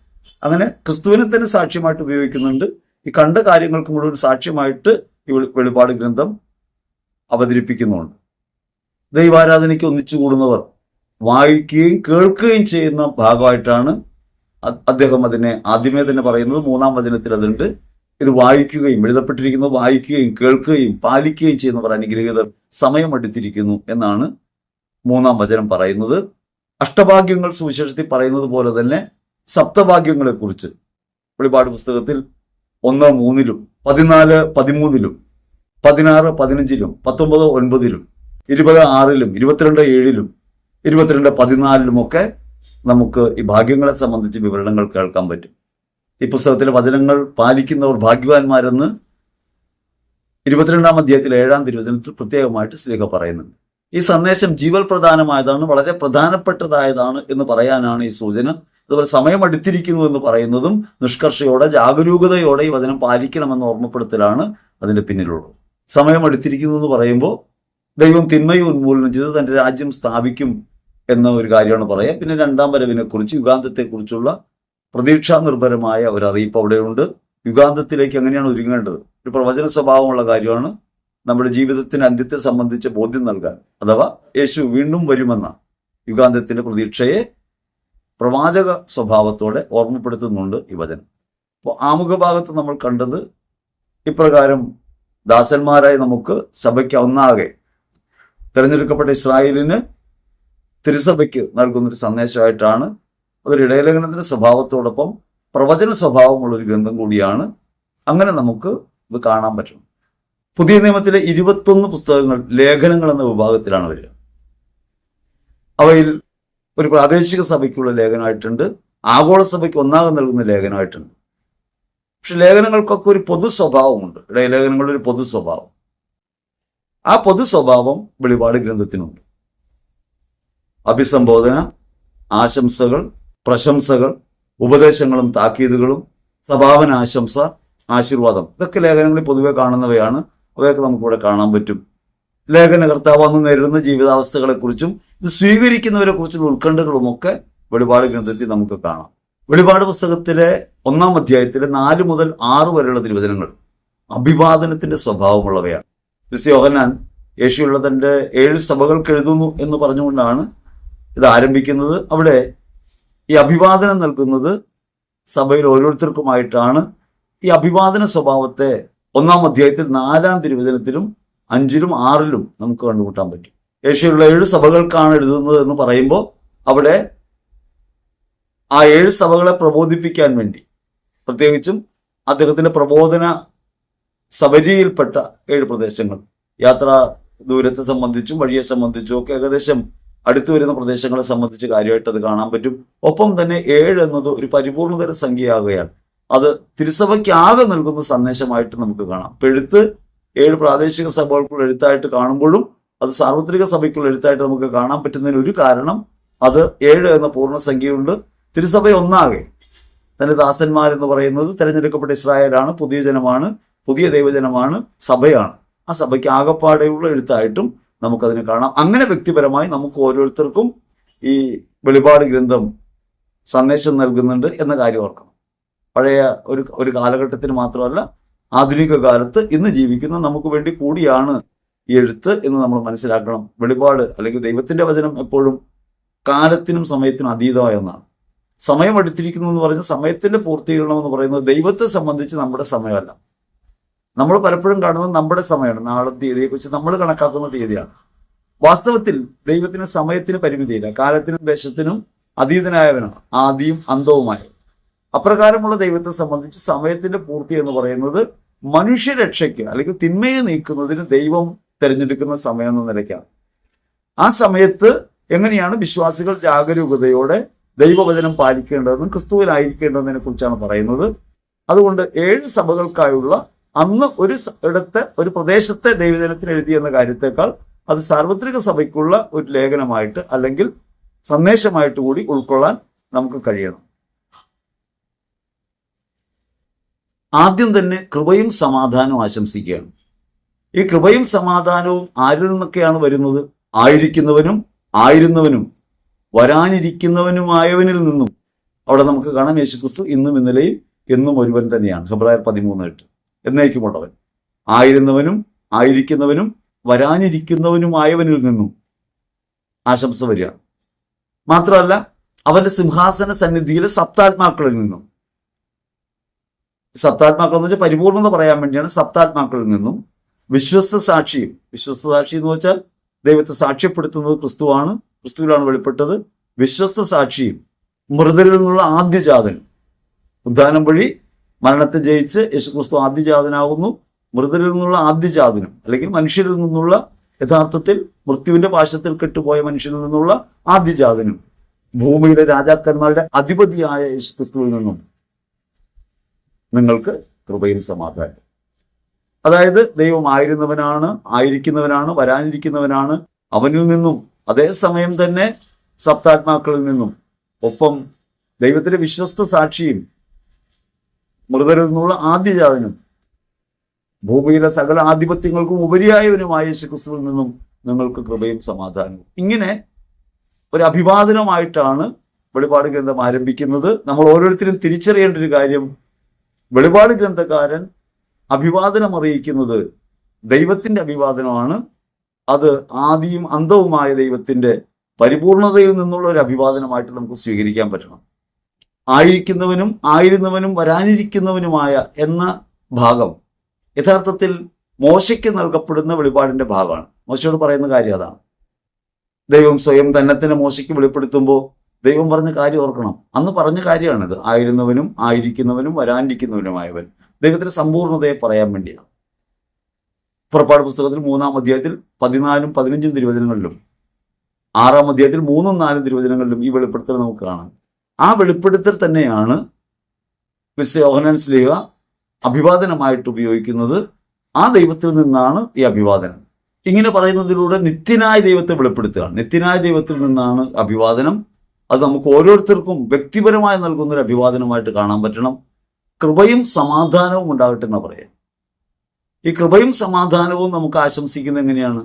അങ്ങനെ ക്രിസ്തുവിനെ തന്നെ സാക്ഷ്യമായിട്ട് ഉപയോഗിക്കുന്നുണ്ട്. ഈ കണ്ട കാര്യങ്ങൾക്ക് മുഴുവൻ സാക്ഷ്യമായിട്ട് ഈ വെളിപാട് ഗ്രന്ഥം അവതരിപ്പിക്കുന്നുണ്ട്. ദൈവാരാധനയ്ക്ക് ഒന്നിച്ചു കൂടുന്നവർ വായിക്കുകയും കേൾക്കുകയും ചെയ്യുന്ന ഭാഗമായിട്ടാണ് അദ്ദേഹം അതിനെ ആദ്യമേ തന്നെ പറയുന്നത്. 3-ാം വചനത്തിൽ അതുണ്ട്. ഇത് വായിക്കുകയും, എഴുതപ്പെട്ടിരിക്കുന്നത് വായിക്കുകയും കേൾക്കുകയും പാലിക്കുകയും ചെയ്യുന്നവർ അനുഗ്രഹീതർ, സമയമെടുത്തിരിക്കുന്നു എന്നാണ് 3-ാം വചനം പറയുന്നത്. അഷ്ടഭാഗ്യങ്ങൾ സുവിശേഷത്തിൽ പറയുന്നത് പോലെ തന്നെ സപ്തഭാഗ്യങ്ങളെക്കുറിച്ച് വെളിപാട് പുസ്തകത്തിൽ 1:3, 14:13, 16:15, 19:9, 20:6, 22:7, 22:14 ഒക്കെ നമുക്ക് ഈ ഭാഗ്യങ്ങളെ സംബന്ധിച്ച് വിവരണങ്ങൾ കേൾക്കാൻ പറ്റും. ഈ പുസ്തകത്തിലെ വചനങ്ങൾ പാലിക്കുന്നവർ ഭാഗ്യവാന്മാരെന്ന് 22-ാം അധ്യായത്തിൽ 7-ാം തിരുവചനത്തിൽ പ്രത്യേകമായിട്ട് ശ്ലീഹ പറയുന്നുണ്ട്. ഈ സന്ദേശം ജീവൽ പ്രധാനമായതാണ്, വളരെ പ്രധാനപ്പെട്ടതായതാണ് എന്ന് പറയാനാണ് ഈ സൂചന. അതുപോലെ സമയം അടുത്തിരിക്കുന്നു എന്ന് പറയുന്നതും നിഷ്കർഷയോടെ ജാഗരൂകതയോടെ ഈ വചനം പാലിക്കണമെന്ന് ഓർമ്മപ്പെടുത്തലാണ് അതിന്റെ പിന്നിലുള്ളത്. സമയം അടുത്തിരിക്കുന്നു എന്ന് പറയുമ്പോൾ ദൈവം തിന്മയും ഉന്മൂലനം ചെയ്ത് തന്റെ രാജ്യം സ്ഥാപിക്കും എന്ന ഒരു കാര്യമാണ് പറയാം. പിന്നെ രണ്ടാം വരവിനെ കുറിച്ച്, യുഗാന്തത്തെക്കുറിച്ചുള്ള പ്രതീക്ഷാ നിർഭരമായ ഒരു അറിയിപ്പ് അവിടെയുണ്ട്. യുഗാന്തത്തിലേക്ക് എങ്ങനെയാണ് ഒരുങ്ങേണ്ടത് ഒരു പ്രവചന സ്വഭാവമുള്ള കാര്യമാണ്. നമ്മുടെ ജീവിതത്തിന്റെ അന്ത്യത്തെ സംബന്ധിച്ച് ബോധ്യം നൽകാൻ, അഥവാ യേശു വീണ്ടും വരുമെന്ന യുഗാന്തത്തിന്റെ പ്രതീക്ഷയെ പ്രവാചക സ്വഭാവത്തോടെ ഓർമ്മപ്പെടുത്തുന്നുണ്ട് ഈ വചനം. അപ്പോൾ ആമുഖ ഭാഗത്ത് നമ്മൾ കണ്ടത് ഇപ്രകാരം ദാസന്മാരായി നമുക്ക് സഭയ്ക്ക് ഒന്നാകെ തിരഞ്ഞെടുക്കപ്പെട്ട ഇസ്രായേലിന് തിരുസഭയ്ക്ക് നൽകുന്നൊരു സന്ദേശമായിട്ടാണ്. അതൊരു ഇടയലേഖനത്തിന്റെ സ്വഭാവത്തോടൊപ്പം പ്രവചന സ്വഭാവമുള്ളൊരു ഗ്രന്ഥം കൂടിയാണ്. അങ്ങനെ നമുക്ക് ഇത് കാണാൻ പറ്റണം. പുതിയ നിയമത്തിലെ 21 പുസ്തകങ്ങൾ ലേഖനങ്ങൾ എന്ന വിഭാഗത്തിലാണ് വരിക. അവയിൽ ഒരു പ്രാദേശിക സഭയ്ക്കുള്ള ലേഖനമായിട്ടുണ്ട്, ആഗോള സഭയ്ക്ക് ഒന്നാകെ നൽകുന്ന ലേഖനമായിട്ടുണ്ട്. പക്ഷെ ലേഖനങ്ങൾക്കൊക്കെ ഒരു പൊതു സ്വഭാവമുണ്ട്. ഇടയലേഖനങ്ങളുടെ ഒരു പൊതു സ്വഭാവം. ആ പൊതു സ്വഭാവം വെളിപാട് ഗ്രന്ഥത്തിനുണ്ട്. അഭിസംബോധന, ആശംസകൾ, പ്രശംസകൾ, ഉപദേശങ്ങളും താക്കീതുകളും, സഭാവന ആശംസ, ആശീർവാദം, ഇതൊക്കെ ലേഖനങ്ങളിൽ പൊതുവെ കാണുന്നവയാണ്. അവയൊക്കെ നമുക്കിവിടെ കാണാൻ പറ്റും. ലേഖനകർത്താവ് അന്ന് നേരിടുന്ന ജീവിതാവസ്ഥകളെക്കുറിച്ചും ഇത് സ്വീകരിക്കുന്നവരെ കുറിച്ചുള്ള ഉത്കണ്ഠകളുമൊക്കെ വെളിപാട് ഗ്രന്ഥത്തിൽ നമുക്ക് കാണാം. വെളിപാട് പുസ്തകത്തിലെ 1-ാം അധ്യായത്തിലെ 4 മുതൽ 6 വരെയുള്ള തിരുവചനങ്ങൾ അഭിവാദനത്തിന്റെ സ്വഭാവമുള്ളവയാണ്. വിശുദ്ധ യോഹന്നാൻ യേശുള്ള തന്റെ 7 സഭകൾക്ക് എഴുതുന്നു എന്ന് പറഞ്ഞുകൊണ്ടാണ് ഇത് ആരംഭിക്കുന്നത്. അവിടെ ഈ അഭിവാദനം നൽകുന്നത് സഭയിൽ ഓരോരുത്തർക്കുമായിട്ടാണ്. ഈ അഭിവാദന സ്വഭാവത്തെ 1-ാം അധ്യായത്തിൽ 4-ാം തിരുവചനത്തിലും 5-ലും 6-ലും നമുക്ക് കണ്ടുമുട്ടാൻ പറ്റും. ഏഷ്യയിലുള്ള 7 സഭകൾക്കാണ് എഴുതുന്നത് എന്ന് പറയുമ്പോൾ അവിടെ ആ 7 സഭകളെ പ്രബോധിപ്പിക്കാൻ വേണ്ടി, പ്രത്യേകിച്ചും അദ്ദേഹത്തിന്റെ പ്രബോധന സബരിയിൽപ്പെട്ട 7 പ്രദേശങ്ങൾ, യാത്രാ ദൂരത്തെ സംബന്ധിച്ചും വഴിയെ സംബന്ധിച്ചും ഒക്കെ ഏകദേശം അടുത്തു വരുന്ന പ്രദേശങ്ങളെ സംബന്ധിച്ച് കാര്യമായിട്ട് അത് കാണാൻ പറ്റും. ഒപ്പം തന്നെ 7 എന്നത് ഒരു പരിപൂർണതര സംഖ്യയാകുകയാൽ അത് തിരുസഭയ്ക്ക് ആകെ നൽകുന്ന സന്ദേശമായിട്ട് നമുക്ക് കാണാം. ഇപ്പൊ എഴുത്ത് 7 പ്രാദേശിക സഭകൾക്കുള്ള എഴുത്തായിട്ട് കാണുമ്പോഴും അത് സാർവത്രിക സഭയ്ക്കുള്ള എഴുത്തായിട്ട് നമുക്ക് കാണാൻ പറ്റുന്നതിന് ഒരു കാരണം അത് 7 എന്ന പൂർണ്ണസംഖ്യയുണ്ട്. തിരുസഭ ഒന്നാകെ തന്റെ ദാസന്മാരെന്ന് പറയുന്നത് തിരഞ്ഞെടുക്കപ്പെട്ട ഇസ്രായേലാണ്, പുതിയ ജനമാണ്, പുതിയ ദൈവജനമാണ്, സഭയാണ്. ആ സഭയ്ക്ക് ആകപ്പാടെയുള്ള എഴുത്തായിട്ടും നമുക്കതിനെ കാണാം. അങ്ങനെ വ്യക്തിപരമായി നമുക്ക് ഓരോരുത്തർക്കും ഈ വെളിപാട് ഗ്രന്ഥം സന്ദേശം നൽകുന്നുണ്ട് എന്ന കാര്യം ഓർക്കണം. പഴയ ഒരു കാലഘട്ടത്തിന് മാത്രമല്ല, ആധുനിക കാലത്ത് ഇന്ന് ജീവിക്കുന്ന നമുക്ക് വേണ്ടി കൂടിയാണ് ഈ എഴുത്ത് എന്ന് നമ്മൾ മനസ്സിലാക്കണം. വെളിപാട് അല്ലെങ്കിൽ ദൈവത്തിന്റെ വചനം എപ്പോഴും കാലത്തിനും സമയത്തിനും അതീതമായ ഒന്നാണ്. സമയം എടുത്തിരിക്കുന്നു എന്ന് പറഞ്ഞാൽ സമയത്തിന്റെ പൂർത്തീകരണം എന്ന് പറയുന്നത് ദൈവത്തെ സംബന്ധിച്ച് നമ്മുടെ സമയമല്ല. നമ്മൾ പലപ്പോഴും കാണുന്നത് നമ്മുടെ സമയമാണ്, നാളെ തീയതിയെക്കുറിച്ച് നമ്മൾ കണക്കാക്കുന്ന തീയതിയാണ്. വാസ്തവത്തിൽ ദൈവത്തിന് സമയത്തിന് പരിമിതിയില്ല. കാലത്തിനും ദേശത്തിനും അതീതനായവനാണ്, ആദിയും അന്തവുമായ. അപ്രകാരമുള്ള ദൈവത്തെ സംബന്ധിച്ച് സമയത്തിന്റെ പൂർത്തി എന്ന് പറയുന്നത് മനുഷ്യരക്ഷയ്ക്ക് അല്ലെങ്കിൽ തിന്മയെ നീക്കുന്നതിന് ദൈവം തിരഞ്ഞെടുക്കുന്ന സമയം എന്ന നിലയ്ക്കാണ്. ആ സമയത്ത് എങ്ങനെയാണ് വിശ്വാസികൾ ജാഗരൂകതയോടെ ദൈവവചനം പാലിക്കേണ്ടതെന്നും ക്രിസ്തുവിലായിരിക്കേണ്ടതിനെ കുറിച്ചാണ് പറയുന്നത്. അതുകൊണ്ട് 7 സഭകൾക്കായുള്ള അന്ന് ഇടത്തെ ഒരു പ്രദേശത്തെ ദൈവജനത്തിന് എഴുതിയെന്ന കാര്യത്തെക്കാൾ അത് സാർവത്രിക സഭയ്ക്കുള്ള ഒരു ലേഖനമായിട്ട് അല്ലെങ്കിൽ സന്ദേശമായിട്ട് കൂടി ഉൾക്കൊള്ളാൻ നമുക്ക് കഴിയണം. ആദ്യം തന്നെ കൃപയും സമാധാനവും ആശംസിക്കുകയാണ്. ഈ കൃപയും സമാധാനവും ആരിൽ നിന്നൊക്കെയാണ് വരുന്നത്? ആയിരിക്കുന്നവനും ആയിരുന്നവനും വരാനിരിക്കുന്നവനുമായവനിൽ നിന്നും. അവിടെ നമുക്ക് കാണാം യേശുക്രിസ്തു ഇന്നും ഇന്നലെയും എന്നും ഒരുവൻ തന്നെയാണ്. ഹെബ്രായർ 13:8 എന്നേക്കുമുള്ളവൻ. ആയിരുന്നവനും ആയിരിക്കുന്നവനും വരാനിരിക്കുന്നവനുമായവനിൽ നിന്നും ആശംസ വരികയാണ്. മാത്രമല്ല അവന്റെ സിംഹാസന സന്നിധിയിലെ സപ്താത്മാക്കളിൽ നിന്നും. സപ്താത്മാക്കൾ എന്ന് വെച്ചാൽ പരിപൂർണത പറയാൻ വേണ്ടിയാണ്. സപ്താത്മാക്കളിൽ നിന്നും വിശ്വസ്ത സാക്ഷിയും. വിശ്വസ്ത സാക്ഷി എന്ന് വെച്ചാൽ ദൈവത്തെ സാക്ഷ്യപ്പെടുത്തുന്നത് ക്രിസ്തുവാണ്, ക്രിസ്തുവിലാണ് വെളിപ്പെട്ടത്. വിശ്വസ്ത സാക്ഷിയും മൃതരിൽ നിന്നുള്ള ആദ്യജാതൻ. ഉദ്ധാനം വഴി മരണത്തെ ജയിച്ച് യേശുക്രിസ്തു ആദ്യജാതനാകുന്നു. മൃതരിൽ നിന്നുള്ള ആദ്യജാതനും അല്ലെങ്കിൽ മനുഷ്യരിൽ നിന്നുള്ള, യഥാർത്ഥത്തിൽ മൃത്യുവിന്റെ പാശത്തിൽ കെട്ടുപോയ മനുഷ്യരിൽ നിന്നുള്ള ആദ്യജാതനും ഭൂമിയിലെ രാജാക്കന്മാരുടെ അധിപതിയായ യേശുക്രിസ്തുവിൽ നിന്നും നിങ്ങൾക്ക് കൃപയിൽ സമാധാനം. അതായത് ദൈവം ആയിരുന്നവനാണ്, ആയിരിക്കുന്നവനാണ്, വരാനിരിക്കുന്നവനാണ്. അവനിൽ നിന്നും അതേസമയം തന്നെ സപ്താത്മാക്കളിൽ നിന്നും, ഒപ്പം ദൈവത്തിന്റെ വിശ്വസ്ത സാക്ഷിയും മൃതരിൽ നിന്നുള്ള ആദ്യജാതനും ഭൂമിയിലെ സകല ആധിപത്യങ്ങൾക്കും ഉപരിയായവനുമായ യേശുക്രിസ്തുവിൽ നിന്നും നിങ്ങൾക്ക് കൃപയും സമാധാനവും. ഇങ്ങനെ ഒരു അഭിവാദനമായിട്ടാണ് വെളിപാട് ഗ്രന്ഥം ആരംഭിക്കുന്നത്. നമ്മൾ ഓരോരുത്തരും തിരിച്ചറിയേണ്ട ഒരു കാര്യം, വെളിപാട് ഗ്രന്ഥകാരൻ അഭിവാദനം അറിയിക്കുന്നത് ദൈവത്തിന്റെ അഭിവാദനമാണ്. അത് ആദിയും അന്തവുമായ ദൈവത്തിന്റെ പരിപൂർണതയിൽ നിന്നുള്ള ഒരു അഭിവാദനമായിട്ട് നമുക്ക് സ്വീകരിക്കാൻ പറ്റണം. ആയിരിക്കുന്നവനും ആയിരുന്നവനും വരാനിരിക്കുന്നവനുമായ എന്ന ഭാഗം യഥാർത്ഥത്തിൽ മോശയ്ക്ക് നൽകപ്പെടുന്ന വെളിപാടിന്റെ ഭാഗമാണ്. മോശയോട് പറയുന്ന കാര്യം അതാണ്. ദൈവം സ്വയം തന്നെ മോശയ്ക്ക് വെളിപ്പെടുത്തുമ്പോൾ ദൈവം പറഞ്ഞ കാര്യം ഓർക്കണം. അന്ന് പറഞ്ഞ കാര്യമാണിത്. ആയിരുന്നവനും ആയിരിക്കുന്നവനും വരാനിരിക്കുന്നവനുമായവൻ. ദൈവത്തിന്റെ സമ്പൂർണതയെ പറയാൻ വേണ്ടിയാണ്. പുറപ്പാട് പുസ്തകത്തിൽ 3-ാം അധ്യായത്തിൽ 14-15 തിരുവചനങ്ങളിലും 6-ാം അധ്യായത്തിൽ 3-4 തിരുവചനങ്ങളിലും ഈ വെളിപ്പെടുത്തൽ നമുക്ക് കാണാം. ആ വെളിപ്പെടുത്തൽ തന്നെയാണ് മിസ്റ്റർ യോഹന്നാൻ ശ്ലീഹ അഭിവാദനമായിട്ട് ഉപയോഗിക്കുന്നത്. ആ ദൈവത്തിൽ നിന്നാണ് ഈ അഭിവാദനം. ഇങ്ങനെ പറയുന്നതിലൂടെ നിത്യനായ ദൈവത്തെ വെളിപ്പെടുത്തുകയാണ്. നിത്യനായ ദൈവത്തിൽ നിന്നാണ് അഭിവാദനം. അത് നമുക്ക് ഓരോരുത്തർക്കും വ്യക്തിപരമായി നൽകുന്ന ഒരു അഭിവാദനമായിട്ട് കാണാൻ പറ്റണം. കൃപയും സമാധാനവും ഉണ്ടാകട്ടെ എന്നാ പറയാം. ഈ കൃപയും സമാധാനവും നമുക്ക് ആശംസിക്കുന്നത് എങ്ങനെയാണ്?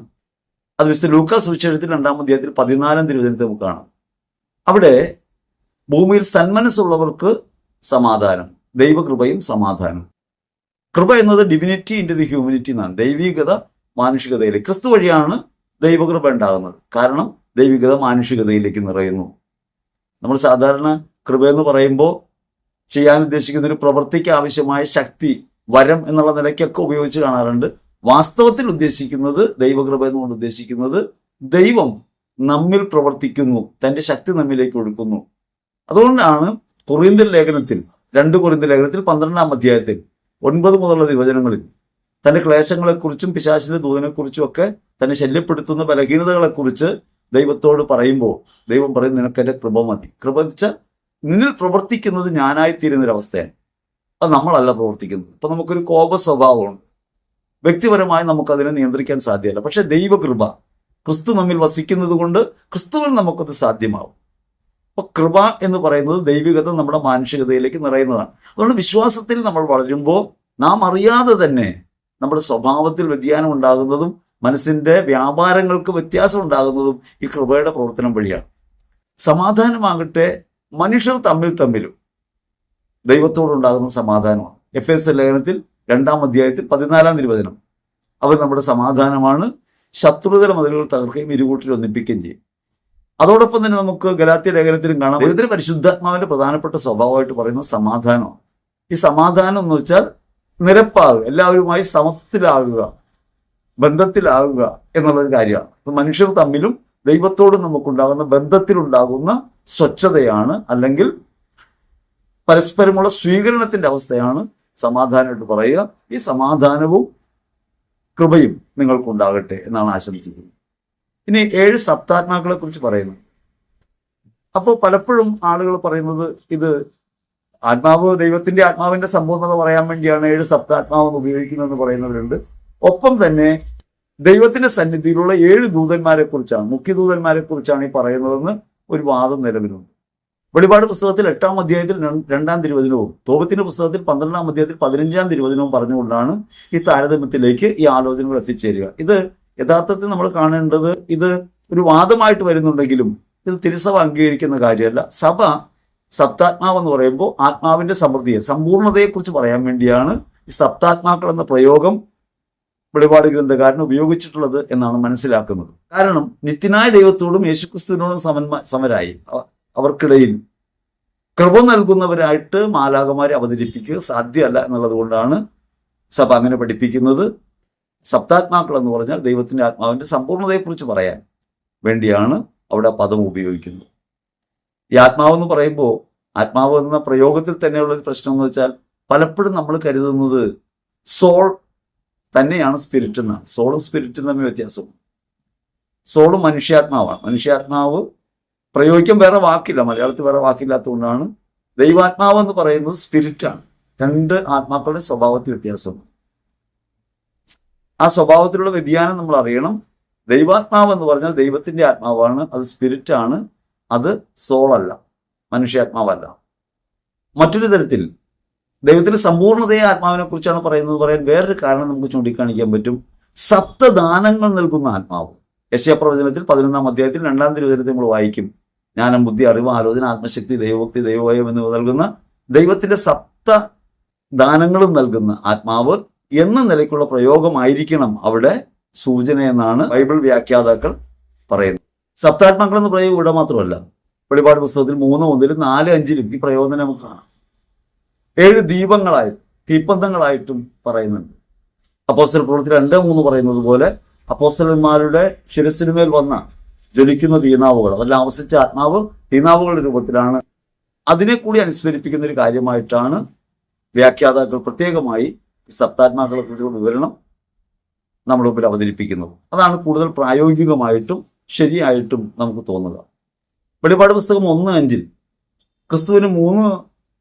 അത് മിസ്റ്റർ ലൂക്കാ സുവിശേഷത്തിൽ 2-ാം അധ്യായത്തിൽ 14-ാം തിരുവചനത്തിൽ നമുക്ക് കാണാം. അവിടെ ഭൂമിയിൽ സന്മനസ്സുള്ളവർക്ക് സമാധാനം, ദൈവകൃപയും സമാധാനം. കൃപ എന്നത് divinity into the humanity എന്നാണ്. ദൈവികത മാനുഷികതയിലേക്ക്. ക്രിസ്തു വഴിയാണ് ദൈവകൃപ ഉണ്ടാകുന്നത്. കാരണം ദൈവികത മാനുഷികതയിലേക്ക് നിറയുന്നു. നമ്മൾ സാധാരണ കൃപയെന്ന് പറയുമ്പോൾ ചെയ്യാൻ ഉദ്ദേശിക്കുന്ന ഒരു പ്രവൃത്തിക്ക് ആവശ്യമായ ശക്തി, വരം എന്നുള്ള നിലയ്ക്കൊക്കെ ഉപയോഗിച്ച് കാണാറുണ്ട്. വാസ്തവത്തിൽ ഉദ്ദേശിക്കുന്നത്, ദൈവകൃപ എന്നുകൊണ്ട് ഉദ്ദേശിക്കുന്നത്, ദൈവം നമ്മിൽ പ്രവർത്തിക്കുന്നു, തന്റെ ശക്തി നമ്മിലേക്ക് ഒഴുക്കുന്നു. അതുകൊണ്ടാണ് കൊറിന്ത്യർ ലേഖനത്തിൽ 2 കൊറിന്ത്യർ ലേഖനത്തിൽ 12-ാം അധ്യായത്തിൽ 9 മുതലുള്ള തിരുവചനങ്ങളിൽ തന്റെ ക്ലേശങ്ങളെക്കുറിച്ചും പിശാചിന്റെ ദൂതനെക്കുറിച്ചും ഒക്കെ തന്നെ ശല്യപ്പെടുത്തുന്ന ബലഹീനതകളെക്കുറിച്ച് ദൈവത്തോട് പറയുമ്പോൾ ദൈവം പറയും, നിനക്ക് എന്റെ കൃപ മതി. കൃപ വെച്ചാൽ നിന്നിൽ പ്രവർത്തിക്കുന്നത് ഞാനായിത്തീരുന്നൊരവസ്ഥയാണ്. അത് നമ്മളല്ല പ്രവർത്തിക്കുന്നത്. ഇപ്പൊ നമുക്കൊരു കോപ സ്വഭാവമുണ്ട്. വ്യക്തിപരമായി നമുക്കതിനെ നിയന്ത്രിക്കാൻ സാധ്യമല്ല. പക്ഷെ ദൈവകൃപ, ക്രിസ്തു നമ്മിൽ വസിക്കുന്നത് കൊണ്ട് ക്രിസ്തുവിൽ നമുക്കത് സാധ്യമാവും. അപ്പൊ കൃപ എന്ന് പറയുന്നത് ദൈവികത നമ്മുടെ മാനുഷികതയിലേക്ക് നിറയുന്നതാണ്. അതുകൊണ്ട് വിശ്വാസത്തിൽ നമ്മൾ വളരുമ്പോൾ നാം അറിയാതെ തന്നെ നമ്മുടെ സ്വഭാവത്തിൽ വ്യതിയാനം ഉണ്ടാകുന്നതും മനസ്സിന്റെ വ്യാപാരങ്ങൾക്ക് വ്യത്യാസം ഉണ്ടാകുന്നതും ഈ കൃപയുടെ പ്രവർത്തനം വഴിയാണ്. സമാധാനമാകട്ടെ മനുഷ്യർ തമ്മിലും ദൈവത്തോടുണ്ടാകുന്ന സമാധാനമാണ്. എഫേസ്യർ ലേഖനത്തിൽ 2-ാം അധ്യായത്തിൽ 14-ാം തിരുവചനം, അവർ നമ്മുടെ സമാധാനമാണ്, ശത്രുതര മതിലുകൾ തകർക്കുകയും ഇരുകൂട്ടിൽ ഒന്നിപ്പിക്കുകയും ചെയ്യും. അതോടൊപ്പം തന്നെ നമുക്ക് ഗലാത്യ ലേഖനത്തിലും കാണാം, ദൈവത്തിന്റെ പരിശുദ്ധാത്മാവിന്റെ പ്രധാനപ്പെട്ട സ്വഭാവമായിട്ട് പറയുന്നത് സമാധാനമാണ്. ഈ സമാധാനം എന്ന് വെച്ചാൽ നിരപ്പാകുക, എല്ലാവരുമായി സമത്തിലാകുക, ബന്ധത്തിലാകുക എന്നുള്ളൊരു കാര്യമാണ്. മനുഷ്യർ തമ്മിലും ദൈവത്തോടും നമുക്കുണ്ടാകുന്ന ബന്ധത്തിലുണ്ടാകുന്ന സ്വച്ഛതയാണ്, അല്ലെങ്കിൽ പരസ്പരമുള്ള സ്വീകരണത്തിന്റെ അവസ്ഥയാണ് സമാധാനമായിട്ട് പറയുക. ഈ സമാധാനവും കൃപയും നിങ്ങൾക്കുണ്ടാകട്ടെ എന്നാണ് ആശംസിക്കുന്നത്. ഇനി 7 സപ്താത്മാക്കളെ കുറിച്ച് പറയുന്നു. അപ്പോൾ പലപ്പോഴും ആളുകൾ പറയുന്നത് ഇത് ആത്മാവ് ദൈവത്തിന്റെ ആത്മാവിന്റെ സമ്പൂർണ്ണത പറയാൻ വേണ്ടിയാണ് 7 സപ്താത്മാവെന്ന് ഉപയോഗിക്കുന്നതെന്ന് പറയുന്നവരുണ്ട്. ഒപ്പം തന്നെ ദൈവത്തിന്റെ സന്നിധിയിലുള്ള 7 ദൂതന്മാരെ കുറിച്ചാണ്, മുഖ്യദൂതന്മാരെ കുറിച്ചാണ് ഈ പറയുന്നതെന്ന് ഒരു വാദം നിലവിലുണ്ട്. വെളിപാട് പുസ്തകത്തിൽ 8-ാം അധ്യായത്തിൽ 2-ാം തിരുവചനവും തോബത്തിന്റെ പുസ്തകത്തിൽ 12-ാം അധ്യായത്തിൽ 15-ാം തിരുവചനവും പറഞ്ഞുകൊണ്ടാണ് ഈ താരതമ്യത്തിലേക്ക് ഈ ആലോചനകൾ എത്തിച്ചേരുക. ഇത് യഥാർത്ഥത്തിൽ നമ്മൾ കാണേണ്ടത് ഇത് ഒരു വാദമായിട്ട് വരുന്നുണ്ടെങ്കിലും ഇത് തിരുസഭ അംഗീകരിക്കുന്ന കാര്യമല്ല. സഭ സപ്താത്മാവെന്ന് പറയുമ്പോൾ ആത്മാവിന്റെ സമൃദ്ധിയെ, സമ്പൂർണതയെക്കുറിച്ച് പറയാൻ വേണ്ടിയാണ് ഈ സപ്താത്മാക്കൾ എന്ന പ്രയോഗം വെളിപാട് ഗ്രന്ഥകാരൻ ഉപയോഗിച്ചിട്ടുള്ളത് എന്നാണ് മനസ്സിലാക്കുന്നത്. കാരണം നിത്യനായ ദൈവത്തോടും യേശുക്രിസ്തുവിനോടും സമരായി അവർക്കിടയിൽ കൃപ നൽകുന്നവരായിട്ട് മാലാഖമാരെ അവതരിപ്പിക്കുക സാധ്യമല്ല എന്നുള്ളത് കൊണ്ടാണ് സഭ അങ്ങനെ പഠിപ്പിക്കുന്നത്. സപ്താത്മാക്കൾ എന്ന് പറഞ്ഞാൽ ദൈവത്തിന്റെ ആത്മാവിന്റെ സമ്പൂർണതയെക്കുറിച്ച് പറയാൻ വേണ്ടിയാണ് അവിടെ പദം ഉപയോഗിക്കുന്നത്. ഈ ആത്മാവെന്ന് പറയുമ്പോൾ ആത്മാവ് എന്ന പ്രയോഗത്തിൽ തന്നെയുള്ള ഒരു പ്രശ്നം എന്ന് വെച്ചാൽ പലപ്പോഴും നമ്മൾ കരുതുന്നത് സോൾ തന്നെയാണ് സ്പിരിറ്റ് എന്നാണ്. സോളും സ്പിരിറ്റും തമ്മിൽ വ്യത്യാസവും. സോളും മനുഷ്യാത്മാവാണ്. മനുഷ്യാത്മാവ് പ്രയോഗിക്കാൻ വേറെ വാക്കില്ല, മലയാളത്തിൽ വേറെ വാക്കില്ലാത്തതുകൊണ്ടാണ്. ദൈവാത്മാവ് എന്ന് പറയുന്നത് സ്പിരിറ്റാണ്. 2 ആത്മാക്കളുടെ സ്വഭാവത്തിൽ വ്യത്യാസമുണ്ട്. ആ സ്വഭാവത്തിലുള്ള വ്യതിയാനം നമ്മൾ അറിയണം. ദൈവാത്മാവ് എന്ന് പറഞ്ഞാൽ ദൈവത്തിന്റെ ആത്മാവാണ്, അത് സ്പിരിറ്റാണ്, അത് സോളല്ല, മനുഷ്യാത്മാവല്ല. മറ്റൊരു തരത്തിൽ ദൈവത്തിന്റെ സമ്പൂർണ്ണതയെ ആത്മാവിനെ കുറിച്ചാണ് പറയുന്നത് പറയാൻ വേറൊരു കാരണം നമുക്ക് ചൂണ്ടിക്കാണിക്കാൻ പറ്റും. സപ്തദാനങ്ങൾ നൽകുന്ന ആത്മാവ്. യെശയ്യാപ്രവചനത്തിൽ 11-ാം അധ്യായത്തിൽ 2-ാം തിരുവചനത്തിൽ നമ്മൾ വായിക്കും, ജ്ഞാനം, ബുദ്ധി, അറിവ്, ആലോചന, ആത്മശക്തി, ദൈവഭക്തി, ദൈവഭയം എന്നിവ നൽകുന്ന ദൈവത്തിന്റെ സപ്തദാനങ്ങളും നൽകുന്ന ആത്മാവ് എന്ന നിലയ്ക്കുള്ള പ്രയോഗമായിരിക്കണം അവിടെ സൂചന എന്നാണ് ബൈബിൾ വ്യാഖ്യാതാക്കൾ പറയുന്നത്. സപ്താത്മാക്കൾ എന്ന പ്രയോഗം ഇവിടെ മാത്രമല്ല, വെളിപാട് പുസ്തകത്തിൽ 3 മുതൽ 4-5 ഈ പ്രയോഗം നമുക്ക് കാണാം. 7 ദീപങ്ങളായിട്ടും തീപ്പന്തങ്ങളായിട്ടും പറയുന്നുണ്ട്. അപ്പോസ്തല പ്രവൃത്തി 2:3 പറയുന്നത് പോലെ അപ്പോസ്തലന്മാരുടെ ശിരസിനുമേൽ വന്ന ജ്വലിക്കുന്ന തീനാവുകൾ, അതെല്ലാം ആവസിച്ച ആത്മാവ് തീനാവുകളുടെ രൂപത്തിലാണ്. അതിനെ കൂടി അനുസ്മരിപ്പിക്കുന്ന ഒരു കാര്യമായിട്ടാണ് വ്യാഖ്യാതാക്കൾ പ്രത്യേകമായി സപ്താത്മാക്കളെ കുറിച്ചുള്ള വിവരണം നമ്മുടെ മുമ്പിൽ അവതരിപ്പിക്കുന്നത്. അതാണ് കൂടുതൽ പ്രായോഗികമായിട്ടും ശരിയായിട്ടും നമുക്ക് തോന്നുക. വെളിപാട് പുസ്തകം 1:5 ക്രിസ്തുവിന് 3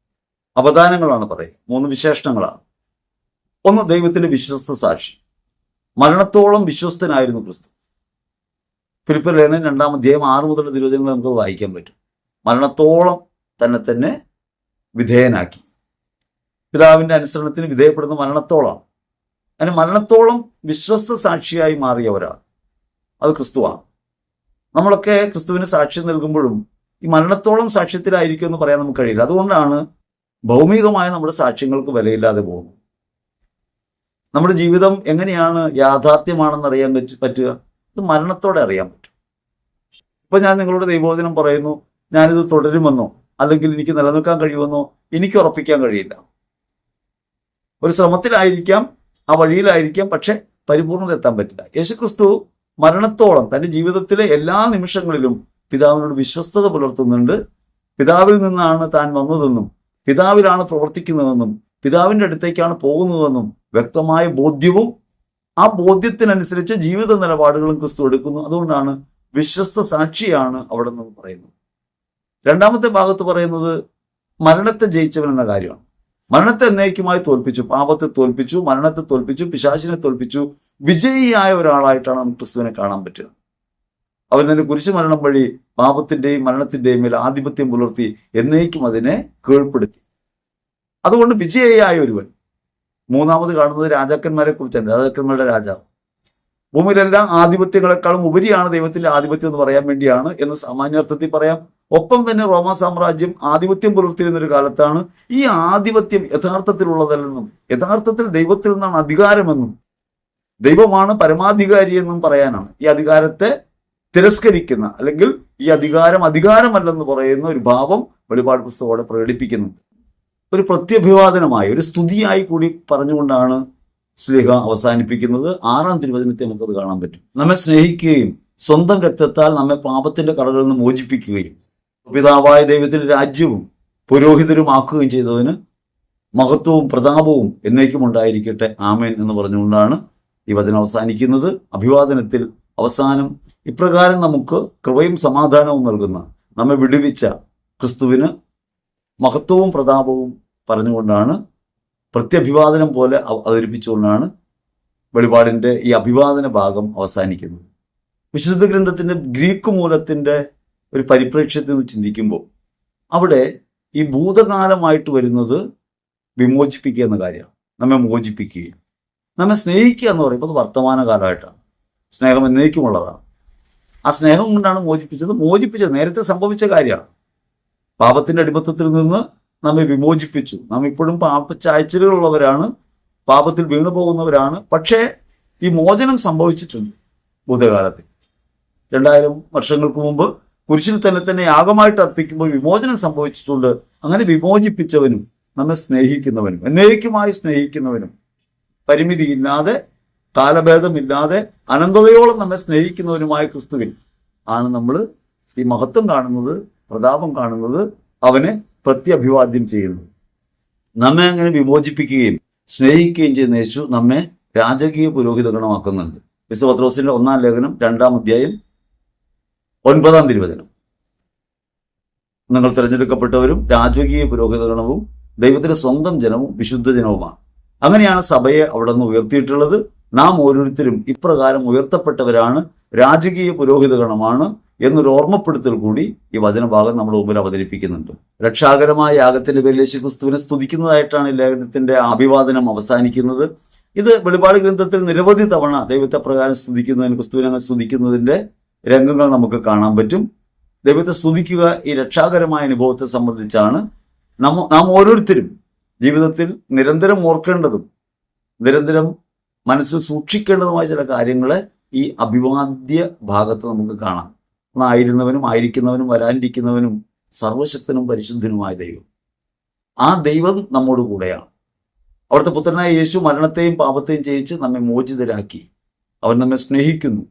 അവദാനങ്ങളാണ് പറയുക, 3 വിശേഷണങ്ങളാണ്. ഒന്ന്, ദൈവത്തിന്റെ വിശ്വസ്ത സാക്ഷി. മരണത്തോളം വിശ്വസ്തനായിരുന്നു ക്രിസ്തു. ഫിലിപ്പിയർ ലേഖനം 2-ാം അധ്യായം 6 മുതൽ തിരുവചനങ്ങൾ നമുക്കത് വായിക്കാൻ പറ്റും. മരണത്തോളം തന്നെ വിധേയനാക്കി. പിതാവിന്റെ അനുസരണത്തിന് വിധേയപ്പെടുന്ന മരണത്തോളാണ്. അതിന് മരണത്തോളം വിശ്വസ്ത സാക്ഷിയായി മാറിയ ഒരാൾ അത് ക്രിസ്തുവാണ്. നമ്മളൊക്കെ ക്രിസ്തുവിന് സാക്ഷ്യം നൽകുമ്പോഴും ഈ മരണത്തോളം സാക്ഷ്യത്തിലായിരിക്കും എന്ന് പറയാൻ നമുക്ക് കഴിയില്ല. അതുകൊണ്ടാണ് ഭൗമികമായ നമ്മുടെ സാക്ഷ്യങ്ങൾക്ക് വിലയില്ലാതെ പോകുന്നത്. നമ്മുടെ ജീവിതം എങ്ങനെയാണ് യാഥാർത്ഥ്യമാണെന്ന് അറിയാൻ പറ്റുക? ഇത് മരണത്തോടെ അറിയാൻ പറ്റും. ഇപ്പൊ ഞാൻ നിങ്ങളോട് ദൈവവചനം പറയുന്നു, ഞാനിത് തുടരുമെന്നോ അല്ലെങ്കിൽ എനിക്ക് നിലനിൽക്കാൻ കഴിയുമെന്നോ എനിക്ക് ഉറപ്പിക്കാൻ കഴിയില്ല. ഒരു ശ്രമത്തിലായിരിക്കാം, ആ വഴിയിലായിരിക്കാം, പക്ഷെ പരിപൂർണത എത്താൻ പറ്റില്ല. യേശുക്രിസ്തു മരണത്തോളം തന്റെ ജീവിതത്തിലെ എല്ലാ നിമിഷങ്ങളിലും പിതാവിനോട് വിശ്വസ്തത പുലർത്തുന്നുണ്ട്. പിതാവിൽ നിന്നാണ് താൻ വന്നതെന്നും പിതാവിലാണ് പ്രവർത്തിക്കുന്നതെന്നും പിതാവിന്റെ അടുത്തേക്കാണ് പോകുന്നതെന്നും വ്യക്തമായ ബോധ്യവും ആ ബോധ്യത്തിനനുസരിച്ച് ജീവിത നിലപാടുകളും ക്രിസ്തു എടുക്കുന്നു. അതുകൊണ്ടാണ് വിശ്വസ്ത സാക്ഷിയാണ് അവിടെ നിന്ന് പറയുന്നത്. 2-ാമത്തെ ഭാഗത്ത് പറയുന്നത് മരണത്തെ ജയിച്ചവൻ എന്ന കാര്യമാണ്. മരണത്തെ എന്നേക്കുമായി തോൽപ്പിച്ചു, പാപത്തെ തോൽപ്പിച്ചു, മരണത്തെ തോൽപ്പിച്ചു, പിശാചിനെ തോൽപ്പിച്ചു. വിജയിയായ ഒരാളായിട്ടാണ് നമുക്ക് ക്രിസ്തുവിനെ കാണാൻ പറ്റുക. അവൻ തന്നെ കുരിശു മരണം വഴി പാപത്തിന്റെയും മരണത്തിന്റെയും മേൽ ആധിപത്യം പുലർത്തി എന്നേക്കും അതിനെ കീഴ്പ്പെടുത്തി. അതുകൊണ്ട് വിജയിയായ ഒരുവൻ. 3-ാമത് കാണുന്നത് രാജാക്കന്മാരെ കുറിച്ചാണ്. രാജാക്കന്മാരുടെ രാജാവ്. ഭൂമിയിലെല്ലാം ആധിപത്യങ്ങളെക്കാളും ഉപരിയാണ് ദൈവത്തിന്റെ ആധിപത്യം എന്ന് പറയാൻ വേണ്ടിയാണ് എന്ന് സാമാന്യാർത്ഥത്തിൽ പറയാം. ഒപ്പം തന്നെ റോമാ സാമ്രാജ്യം ആധിപത്യം പുലർത്തിയിരുന്ന ഒരു കാലത്താണ് ഈ ആധിപത്യം യഥാർത്ഥത്തിലുള്ളതല്ലെന്നും യഥാർത്ഥത്തിൽ ദൈവത്തിൽ നിന്നാണ് അധികാരമെന്നും ദൈവമാണ് പരമാധികാരി എന്നും പറയാനാണ് ഈ അധികാരത്തെ തിരസ്കരിക്കുന്ന, അല്ലെങ്കിൽ ഈ അധികാരമല്ലെന്ന് പറയുന്ന ഒരു ഭാവം വെളിപാട് പുസ്തകത്തോടെ പ്രകടിപ്പിക്കുന്നുണ്ട്. ഒരു പ്രത്യഭിവാദനമായി, ഒരു സ്തുതിയായി കൂടി പറഞ്ഞുകൊണ്ടാണ് ശ്ലീഹ അവസാനിപ്പിക്കുന്നത്. 6-ാം തിരുവചനത്തെ നമുക്കത് കാണാൻ പറ്റും. നമ്മെ സ്നേഹിക്കുകയും സ്വന്തം രക്തത്താൽ നമ്മെ പാപത്തിന്റെ കടകളിൽ നിന്ന് മോചിപ്പിക്കുകയും പിതാവായ ദൈവത്തിന്റെ രാജ്യവും പുരോഹിതരുമാക്കുകയും ചെയ്തതിന് മഹത്വവും പ്രതാപവും എന്നേക്കും ഉണ്ടായിരിക്കട്ടെ, ആമേൻ എന്ന് പറഞ്ഞുകൊണ്ടാണ് ഈ വചനം അവസാനിക്കുന്നത്. അഭിവാദനത്തിൽ അവസാനം ഇപ്രകാരം നമുക്ക് കൃപയും സമാധാനവും നൽകുന്ന, നമ്മെ വിടുവിച്ച ക്രിസ്തുവിന് മഹത്വവും പ്രതാപവും പറഞ്ഞുകൊണ്ടാണ്, പ്രത്യഭിവാദനം പോലെ അവതരിപ്പിച്ചുകൊണ്ടാണ് വെളിപാടിൻ്റെ ഈ അഭിവാദന ഭാഗം അവസാനിക്കുന്നത്. വിശുദ്ധ ഗ്രന്ഥത്തിൻ്റെ ഗ്രീക്ക് മൂലത്തിൻ്റെ ഒരു പരിപ്രേക്ഷ്യത്തിൽ നിന്ന് ചിന്തിക്കുമ്പോൾ അവിടെ ഈ ഭൂതകാലമായിട്ട് വരുന്നത് വിമോചിപ്പിക്കുക എന്ന കാര്യമാണ്. നമ്മെ മോചിപ്പിക്കുകയും നമ്മെ സ്നേഹിക്കുക എന്ന് പറയുമ്പോൾ അത് വർത്തമാനകാലമായിട്ടാണ്. സ്നേഹം എന്നേക്കുമുള്ളതാണ്. ആ സ്നേഹം കൊണ്ടാണ് മോചിപ്പിച്ചത് നേരത്തെ സംഭവിച്ച കാര്യമാണ്. പാപത്തിൻ്റെ അടിമത്തത്തിൽ നിന്ന് നമ്മെ വിമോചിപ്പിച്ചു. നാം ഇപ്പോഴും പാപച്ചായ്ച്ചലുകളുള്ളവരാണ്, പാപത്തിൽ വീണു പോകുന്നവരാണ്. പക്ഷേ ഈ മോചനം സംഭവിച്ചിട്ടുണ്ട് ഭൂതകാലത്തിൽ. 2000 വർഷങ്ങൾക്ക് മുമ്പ് കുരിശിൽ തന്നെ യാഗമായിട്ട് അർപ്പിക്കുമ്പോൾ വിമോചനം സംഭവിച്ചിട്ടുണ്ട്. അങ്ങനെ വിമോചിപ്പിച്ചവനും നമ്മെ സ്നേഹിക്കുന്നവനും എന്നേക്കുമായി സ്നേഹിക്കുന്നവനും പരിമിതിയില്ലാതെ കാലഭേദമില്ലാതെ അനന്തതയോളം നമ്മെ സ്നേഹിക്കുന്നവനുമായ ക്രിസ്തുവിൽ ആണ് നമ്മൾ ഈ മഹത്വം കാണുന്നത്, പ്രതാപം കാണുന്നത്, അവനെ പ്രത്യഭിവാദ്യം ചെയ്യുന്നത്. നമ്മെ അങ്ങനെ വിമോചിപ്പിക്കുകയും സ്നേഹിക്കുകയും ചെയ്യുന്ന യേശു നമ്മെ രാജകീയ പുരോഹിത ഗണമാക്കുന്നുണ്ട്. വിശുദ്ധ പത്രോസിന്റെ 1-ാം ലേഖനം 2-ാം അധ്യായം 9-ാം തിരുവചനം. നിങ്ങൾ തിരഞ്ഞെടുക്കപ്പെട്ടവരും രാജകീയ പുരോഹിത ഗണവും ദൈവത്തിന്റെ സ്വന്തം ജനവും വിശുദ്ധ ജനവുമാണ്. അങ്ങനെയാണ് സഭയെ അവിടെ നിന്ന് ഉയർത്തിയിട്ടുള്ളത്. നാം ഓരോരുത്തരും ഇപ്രകാരം ഉയർത്തപ്പെട്ടവരാണ്, രാജകീയ പുരോഹിത ഗണമാണ് എന്നൊരു ഓർമ്മപ്പെടുത്തൽ കൂടി ഈ വചനഭാഗം നമ്മുടെ മുമ്പിൽ അവതരിപ്പിക്കുന്നുണ്ട്. രക്ഷാകരമായ യാഗത്തിന്റെ പേരിൽ യേശു ക്രിസ്തുവിനെ സ്തുതിക്കുന്നതായിട്ടാണ് ഈ ലേഖനത്തിന്റെ അഭിവാദനം അവസാനിക്കുന്നത്. ഇത് വെളിപാട് ഗ്രന്ഥത്തിൽ നിരവധി തവണ ദൈവത്തെ പ്രകാരം സ്തുതിക്കുന്നതിന്, ക്രിസ്തുവിനെ സ്തുതിക്കുന്നതിന്റെ രംഗങ്ങൾ നമുക്ക് കാണാൻ പറ്റും. ദൈവത്തെ സ്തുതിക്കുക ഈ രക്ഷാകരമായ അനുഭവത്തെ സംബന്ധിച്ചാണ് നാം ഓരോരുത്തരും ജീവിതത്തിൽ നിരന്തരം ഓർക്കേണ്ടതും നിരന്തരം മനസ്സിൽ സൂക്ഷിക്കേണ്ടതുമായ ചില കാര്യങ്ങളെ ഈ അഭിവാദ്യ ഭാഗത്ത് നമുക്ക് കാണാം. ആയിരുന്നവനും ആയിരിക്കുന്നവനും വരാനിരിക്കുന്നവനും സർവശക്തനും പരിശുദ്ധനുമായ ദൈവം, ആ ദൈവം നമ്മോട് കൂടെയാണ്. അവിടുത്തെ പുത്രനായ യേശു മരണത്തെയും പാപത്തെയും ജയിച്ച് നമ്മെ മോചിതരാക്കി. അവൻ നമ്മെ സ്നേഹിക്കുന്നു.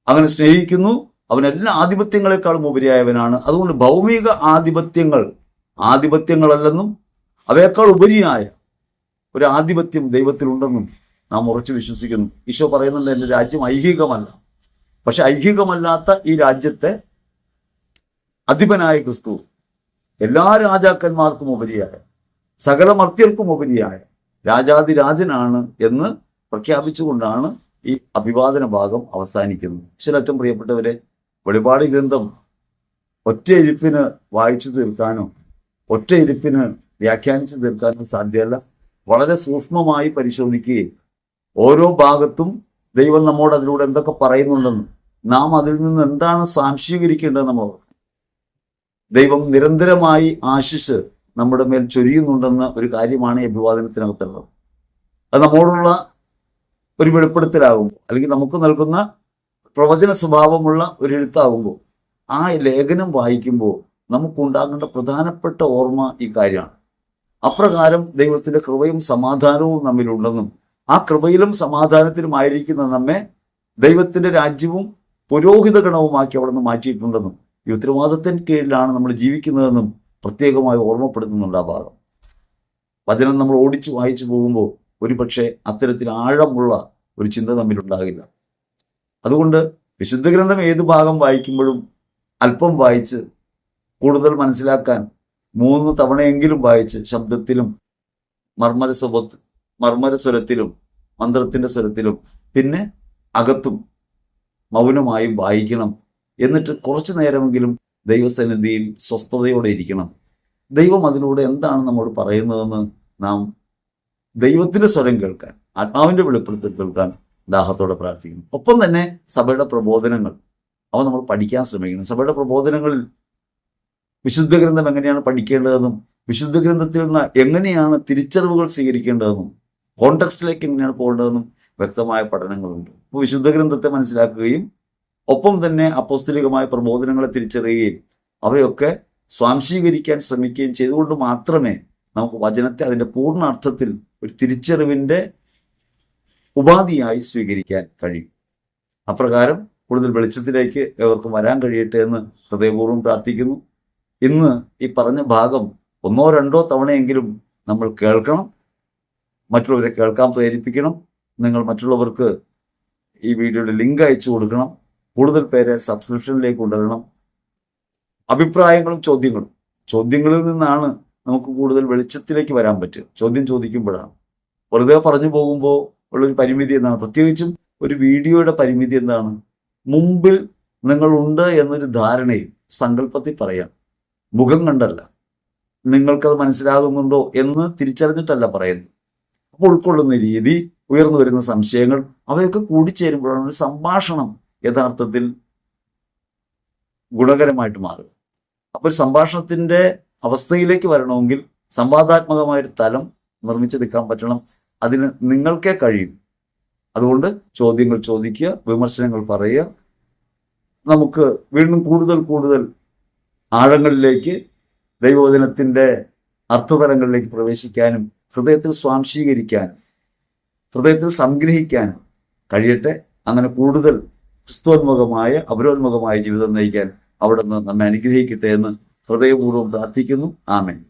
അങ്ങനെ സ്നേഹിക്കുന്നു. അവൻ എല്ലാ ആധിപത്യങ്ങളെക്കാളും ഉപരിയായവനാണ്. അതുകൊണ്ട് ഭൗമിക ആധിപത്യങ്ങളല്ലെന്നും അവയേക്കാൾ ഉപരിയായ ഒരു ആധിപത്യം ദൈവത്തിലുണ്ടെന്നും നാം ഉറച്ചു വിശ്വസിക്കുന്നു. ഈശോ പറയുന്നുണ്ട്, എൻ്റെ രാജ്യം ഐഹികമല്ല. പക്ഷെ ഐഹികമല്ലാത്ത ഈ രാജ്യത്തെ അധിപനായ ക്രിസ്തു എല്ലാ രാജാക്കന്മാർക്കും ഉപരിയായ, സകല മർത്യർക്കും ഉപരിയായ രാജാതിരാജനാണ് എന്ന് പ്രഖ്യാപിച്ചുകൊണ്ടാണ് ഈ അഭിവാദന ഭാഗം അവസാനിക്കുന്നത്. ഈശ്വരറ്റം പ്രിയപ്പെട്ടവരെ, വെളിപാട് ഗ്രന്ഥം ഒറ്റയിരുപ്പിന് വായിച്ചു തീർക്കാനോ ഒറ്റയിരുപ്പിന് വ്യാഖ്യാനിച്ചു തീർക്കാനോ സാധ്യമല്ല. വളരെ സൂക്ഷ്മമായി പരിശോധിക്കുകയും ഓരോ ഭാഗത്തും ദൈവം നമ്മോട് അതിലൂടെ എന്തൊക്കെ പറയുന്നുണ്ടെന്ന്, നാം അതിൽ നിന്ന് എന്താണ് സാംശീകരിക്കേണ്ടത് നമ്മൾ ദൈവം നിരന്തരമായി ആശിസ് നമ്മുടെ മേൽ ചൊരിയുന്നുണ്ടെന്ന ഒരു കാര്യമാണ് ഈ അഭിവാദനത്തിനകത്തുള്ളത്. അത് നമ്മോടുള്ള ഒരു വെളിപ്പെടുത്തലാകുമ്പോൾ, അല്ലെങ്കിൽ നമുക്ക് നൽകുന്ന പ്രവചന സ്വഭാവമുള്ള ഒരു എഴുത്താകുമ്പോൾ, ആ ലേഖനം വായിക്കുമ്പോൾ നമുക്കുണ്ടാകേണ്ട പ്രധാനപ്പെട്ട ഓർമ്മ ഈ കാര്യമാണ്. അപ്രകാരം ദൈവത്തിന്റെ കൃപയും സമാധാനവും നമ്മിലുണ്ടെന്നും ആ കൃപയിലും സമാധാനത്തിലും ആയിരിക്കുന്ന നമ്മെ ദൈവത്തിന്റെ രാജ്യവും പുരോഹിത ഗണവുമാക്കി അവിടെ നിന്ന് മാറ്റിയിട്ടുണ്ടെന്നും ഈ ഉത്തരവാദിത്തത്തിന് കീഴിലാണ് നമ്മൾ ജീവിക്കുന്നതെന്നും പ്രത്യേകമായി ഓർമ്മപ്പെടുത്തുന്നുണ്ട് ആ ഭാഗം. വചനം നമ്മൾ ഓടിച്ചു വായിച്ചു പോകുമ്പോൾ ഒരുപക്ഷെ അത്തരത്തിൽ ആഴമുള്ള ഒരു ചിന്ത നമ്മിലുണ്ടാകില്ല. അതുകൊണ്ട് വിശുദ്ധ ഗ്രന്ഥം ഏത് ഭാഗം വായിക്കുമ്പോഴും അല്പം വായിച്ച് കൂടുതൽ മനസ്സിലാക്കാൻ 3 തവണയെങ്കിലും വായിച്ച് ശബ്ദത്തിലും മർമ്മരസ്വരത്തിലും മന്ത്രത്തിന്റെ സ്വരത്തിലും പിന്നെ അകത്തും മൗനമായും വായിക്കണം. എന്നിട്ട് കുറച്ചു നേരമെങ്കിലും ദൈവസന്നിധിയിൽ സ്വസ്ഥതയോടെ ഇരിക്കണം. ദൈവം അതിലൂടെ എന്താണ് നമ്മോട് പറയുന്നതെന്ന് നാം ദൈവത്തിന്റെ സ്വരം കേൾക്കാൻ, ആത്മാവിന്റെ വെളിപ്പെടുത്തൽ കേൾക്കാൻ ദാഹത്തോടെ പ്രാർത്ഥിക്കണം. ഒപ്പം തന്നെ സഭയുടെ പ്രബോധനങ്ങൾ അവ നമ്മൾ പഠിക്കാൻ ശ്രമിക്കണം. സഭയുടെ പ്രബോധനങ്ങളിൽ വിശുദ്ധ ഗ്രന്ഥം എങ്ങനെയാണ് പഠിക്കേണ്ടതെന്നും വിശുദ്ധ ഗ്രന്ഥത്തിൽ നിന്ന് എങ്ങനെയാണ് തിരിച്ചറിവുകൾ സ്വീകരിക്കേണ്ടതെന്നും കോണ്ടെക്സ്റ്റിലേക്ക് എങ്ങനെയാണ് പോകേണ്ടതെന്നും വ്യക്തമായ പഠനങ്ങളുണ്ട്. അപ്പോൾ വിശുദ്ധ ഗ്രന്ഥത്തെ മനസ്സിലാക്കുകയും ഒപ്പം തന്നെ അപ്പോസ്തലികമായ പ്രബോധനങ്ങളെ തിരിച്ചറിയുകയും അവയൊക്കെ സ്വാംശീകരിക്കാൻ ശ്രമിക്കുകയും ചെയ്തുകൊണ്ട് മാത്രമേ നമുക്ക് വചനത്തെ അതിൻ്റെ പൂർണ്ണ അർത്ഥത്തിൽ ഒരു തിരിച്ചറിവിൻ്റെ ഉപാധിയായി സ്വീകരിക്കാൻ കഴിയും. അപ്രകാരം കൂടുതൽ വെളിച്ചത്തിലേക്ക് ഏവർക്കും വരാൻ കഴിയട്ടെ എന്ന് ഹൃദയപൂർവ്വം പ്രാർത്ഥിക്കുന്നു. ഇന്ന് ഈ പറഞ്ഞ ഭാഗം 1-2 തവണയെങ്കിലും നമ്മൾ കേൾക്കണം, മറ്റുള്ളവരെ കേൾക്കാൻ പ്രേരിപ്പിക്കണം. നിങ്ങൾ മറ്റുള്ളവർക്ക് ഈ വീഡിയോയുടെ ലിങ്ക് അയച്ചു കൊടുക്കണം. കൂടുതൽ പേരെ സബ്സ്ക്രിപ്ഷനിലേക്ക് കൊണ്ടുവരണം. അഭിപ്രായങ്ങളും ചോദ്യങ്ങളും ചോദ്യങ്ങളിൽ നിന്നാണ് നമുക്ക് കൂടുതൽ വെളിച്ചത്തിലേക്ക് വരാൻ പറ്റുക. ചോദ്യം ചോദിക്കുമ്പോഴാണ്. വെറുതെ പറഞ്ഞു പോകുമ്പോൾ ഉള്ളൊരു പരിമിതി എന്താണ്? പ്രത്യേകിച്ചും ഒരു വീഡിയോയുടെ പരിമിതി എന്താണ്? മുമ്പിൽ നിങ്ങളുണ്ട് എന്നൊരു ധാരണയിൽ, സങ്കല്പത്തിൽ പറയാം. മുഖം കണ്ടല്ല. നിങ്ങൾക്കത് മനസ്സിലാകുന്നുണ്ടോ എന്ന് തിരിച്ചറിഞ്ഞിട്ടല്ല പറയുന്നത്. അപ്പോൾ ഉൾക്കൊള്ളുന്ന രീതി, ഉയർന്നു വരുന്ന സംശയങ്ങൾ, അവയൊക്കെ കൂടിച്ചേരുമ്പോഴാണ് ഒരു സംഭാഷണം യഥാർത്ഥത്തിൽ ഗുണകരമായിട്ട് മാറുക. അപ്പോൾ ഒരു സംഭാഷണത്തിന്റെ അവസ്ഥയിലേക്ക് വരണമെങ്കിൽ സംവാദാത്മകമായൊരു തലം നിർമ്മിച്ചെടുക്കാൻ പറ്റണം. അതിന് നിങ്ങൾക്കേ കഴിയും. അതുകൊണ്ട് ചോദ്യങ്ങൾ ചോദിക്കുക, വിമർശനങ്ങൾ പറയുക. നമുക്ക് വീണ്ടും കൂടുതൽ ആഴങ്ങളിലേക്ക്, ദൈവവചനത്തിന്റെ അർത്ഥതലങ്ങളിലേക്ക് പ്രവേശിക്കാനും ഹൃദയത്തിൽ സ്വാംശീകരിക്കാനും ഹൃദയത്തിൽ സംഗ്രഹിക്കാനും കഴിയട്ടെ. അങ്ങനെ കൂടുതൽ ക്രിസ്തുവോന്മുഖമായ, അപരോന്മുഖമായ ജീവിതം നയിക്കാൻ അവിടുന്ന് നമ്മെ അനുഗ്രഹിക്കട്ടെ എന്ന് ഹൃദയപൂർവ്വം പ്രാർത്ഥിക്കുന്നു. ആമേൻ.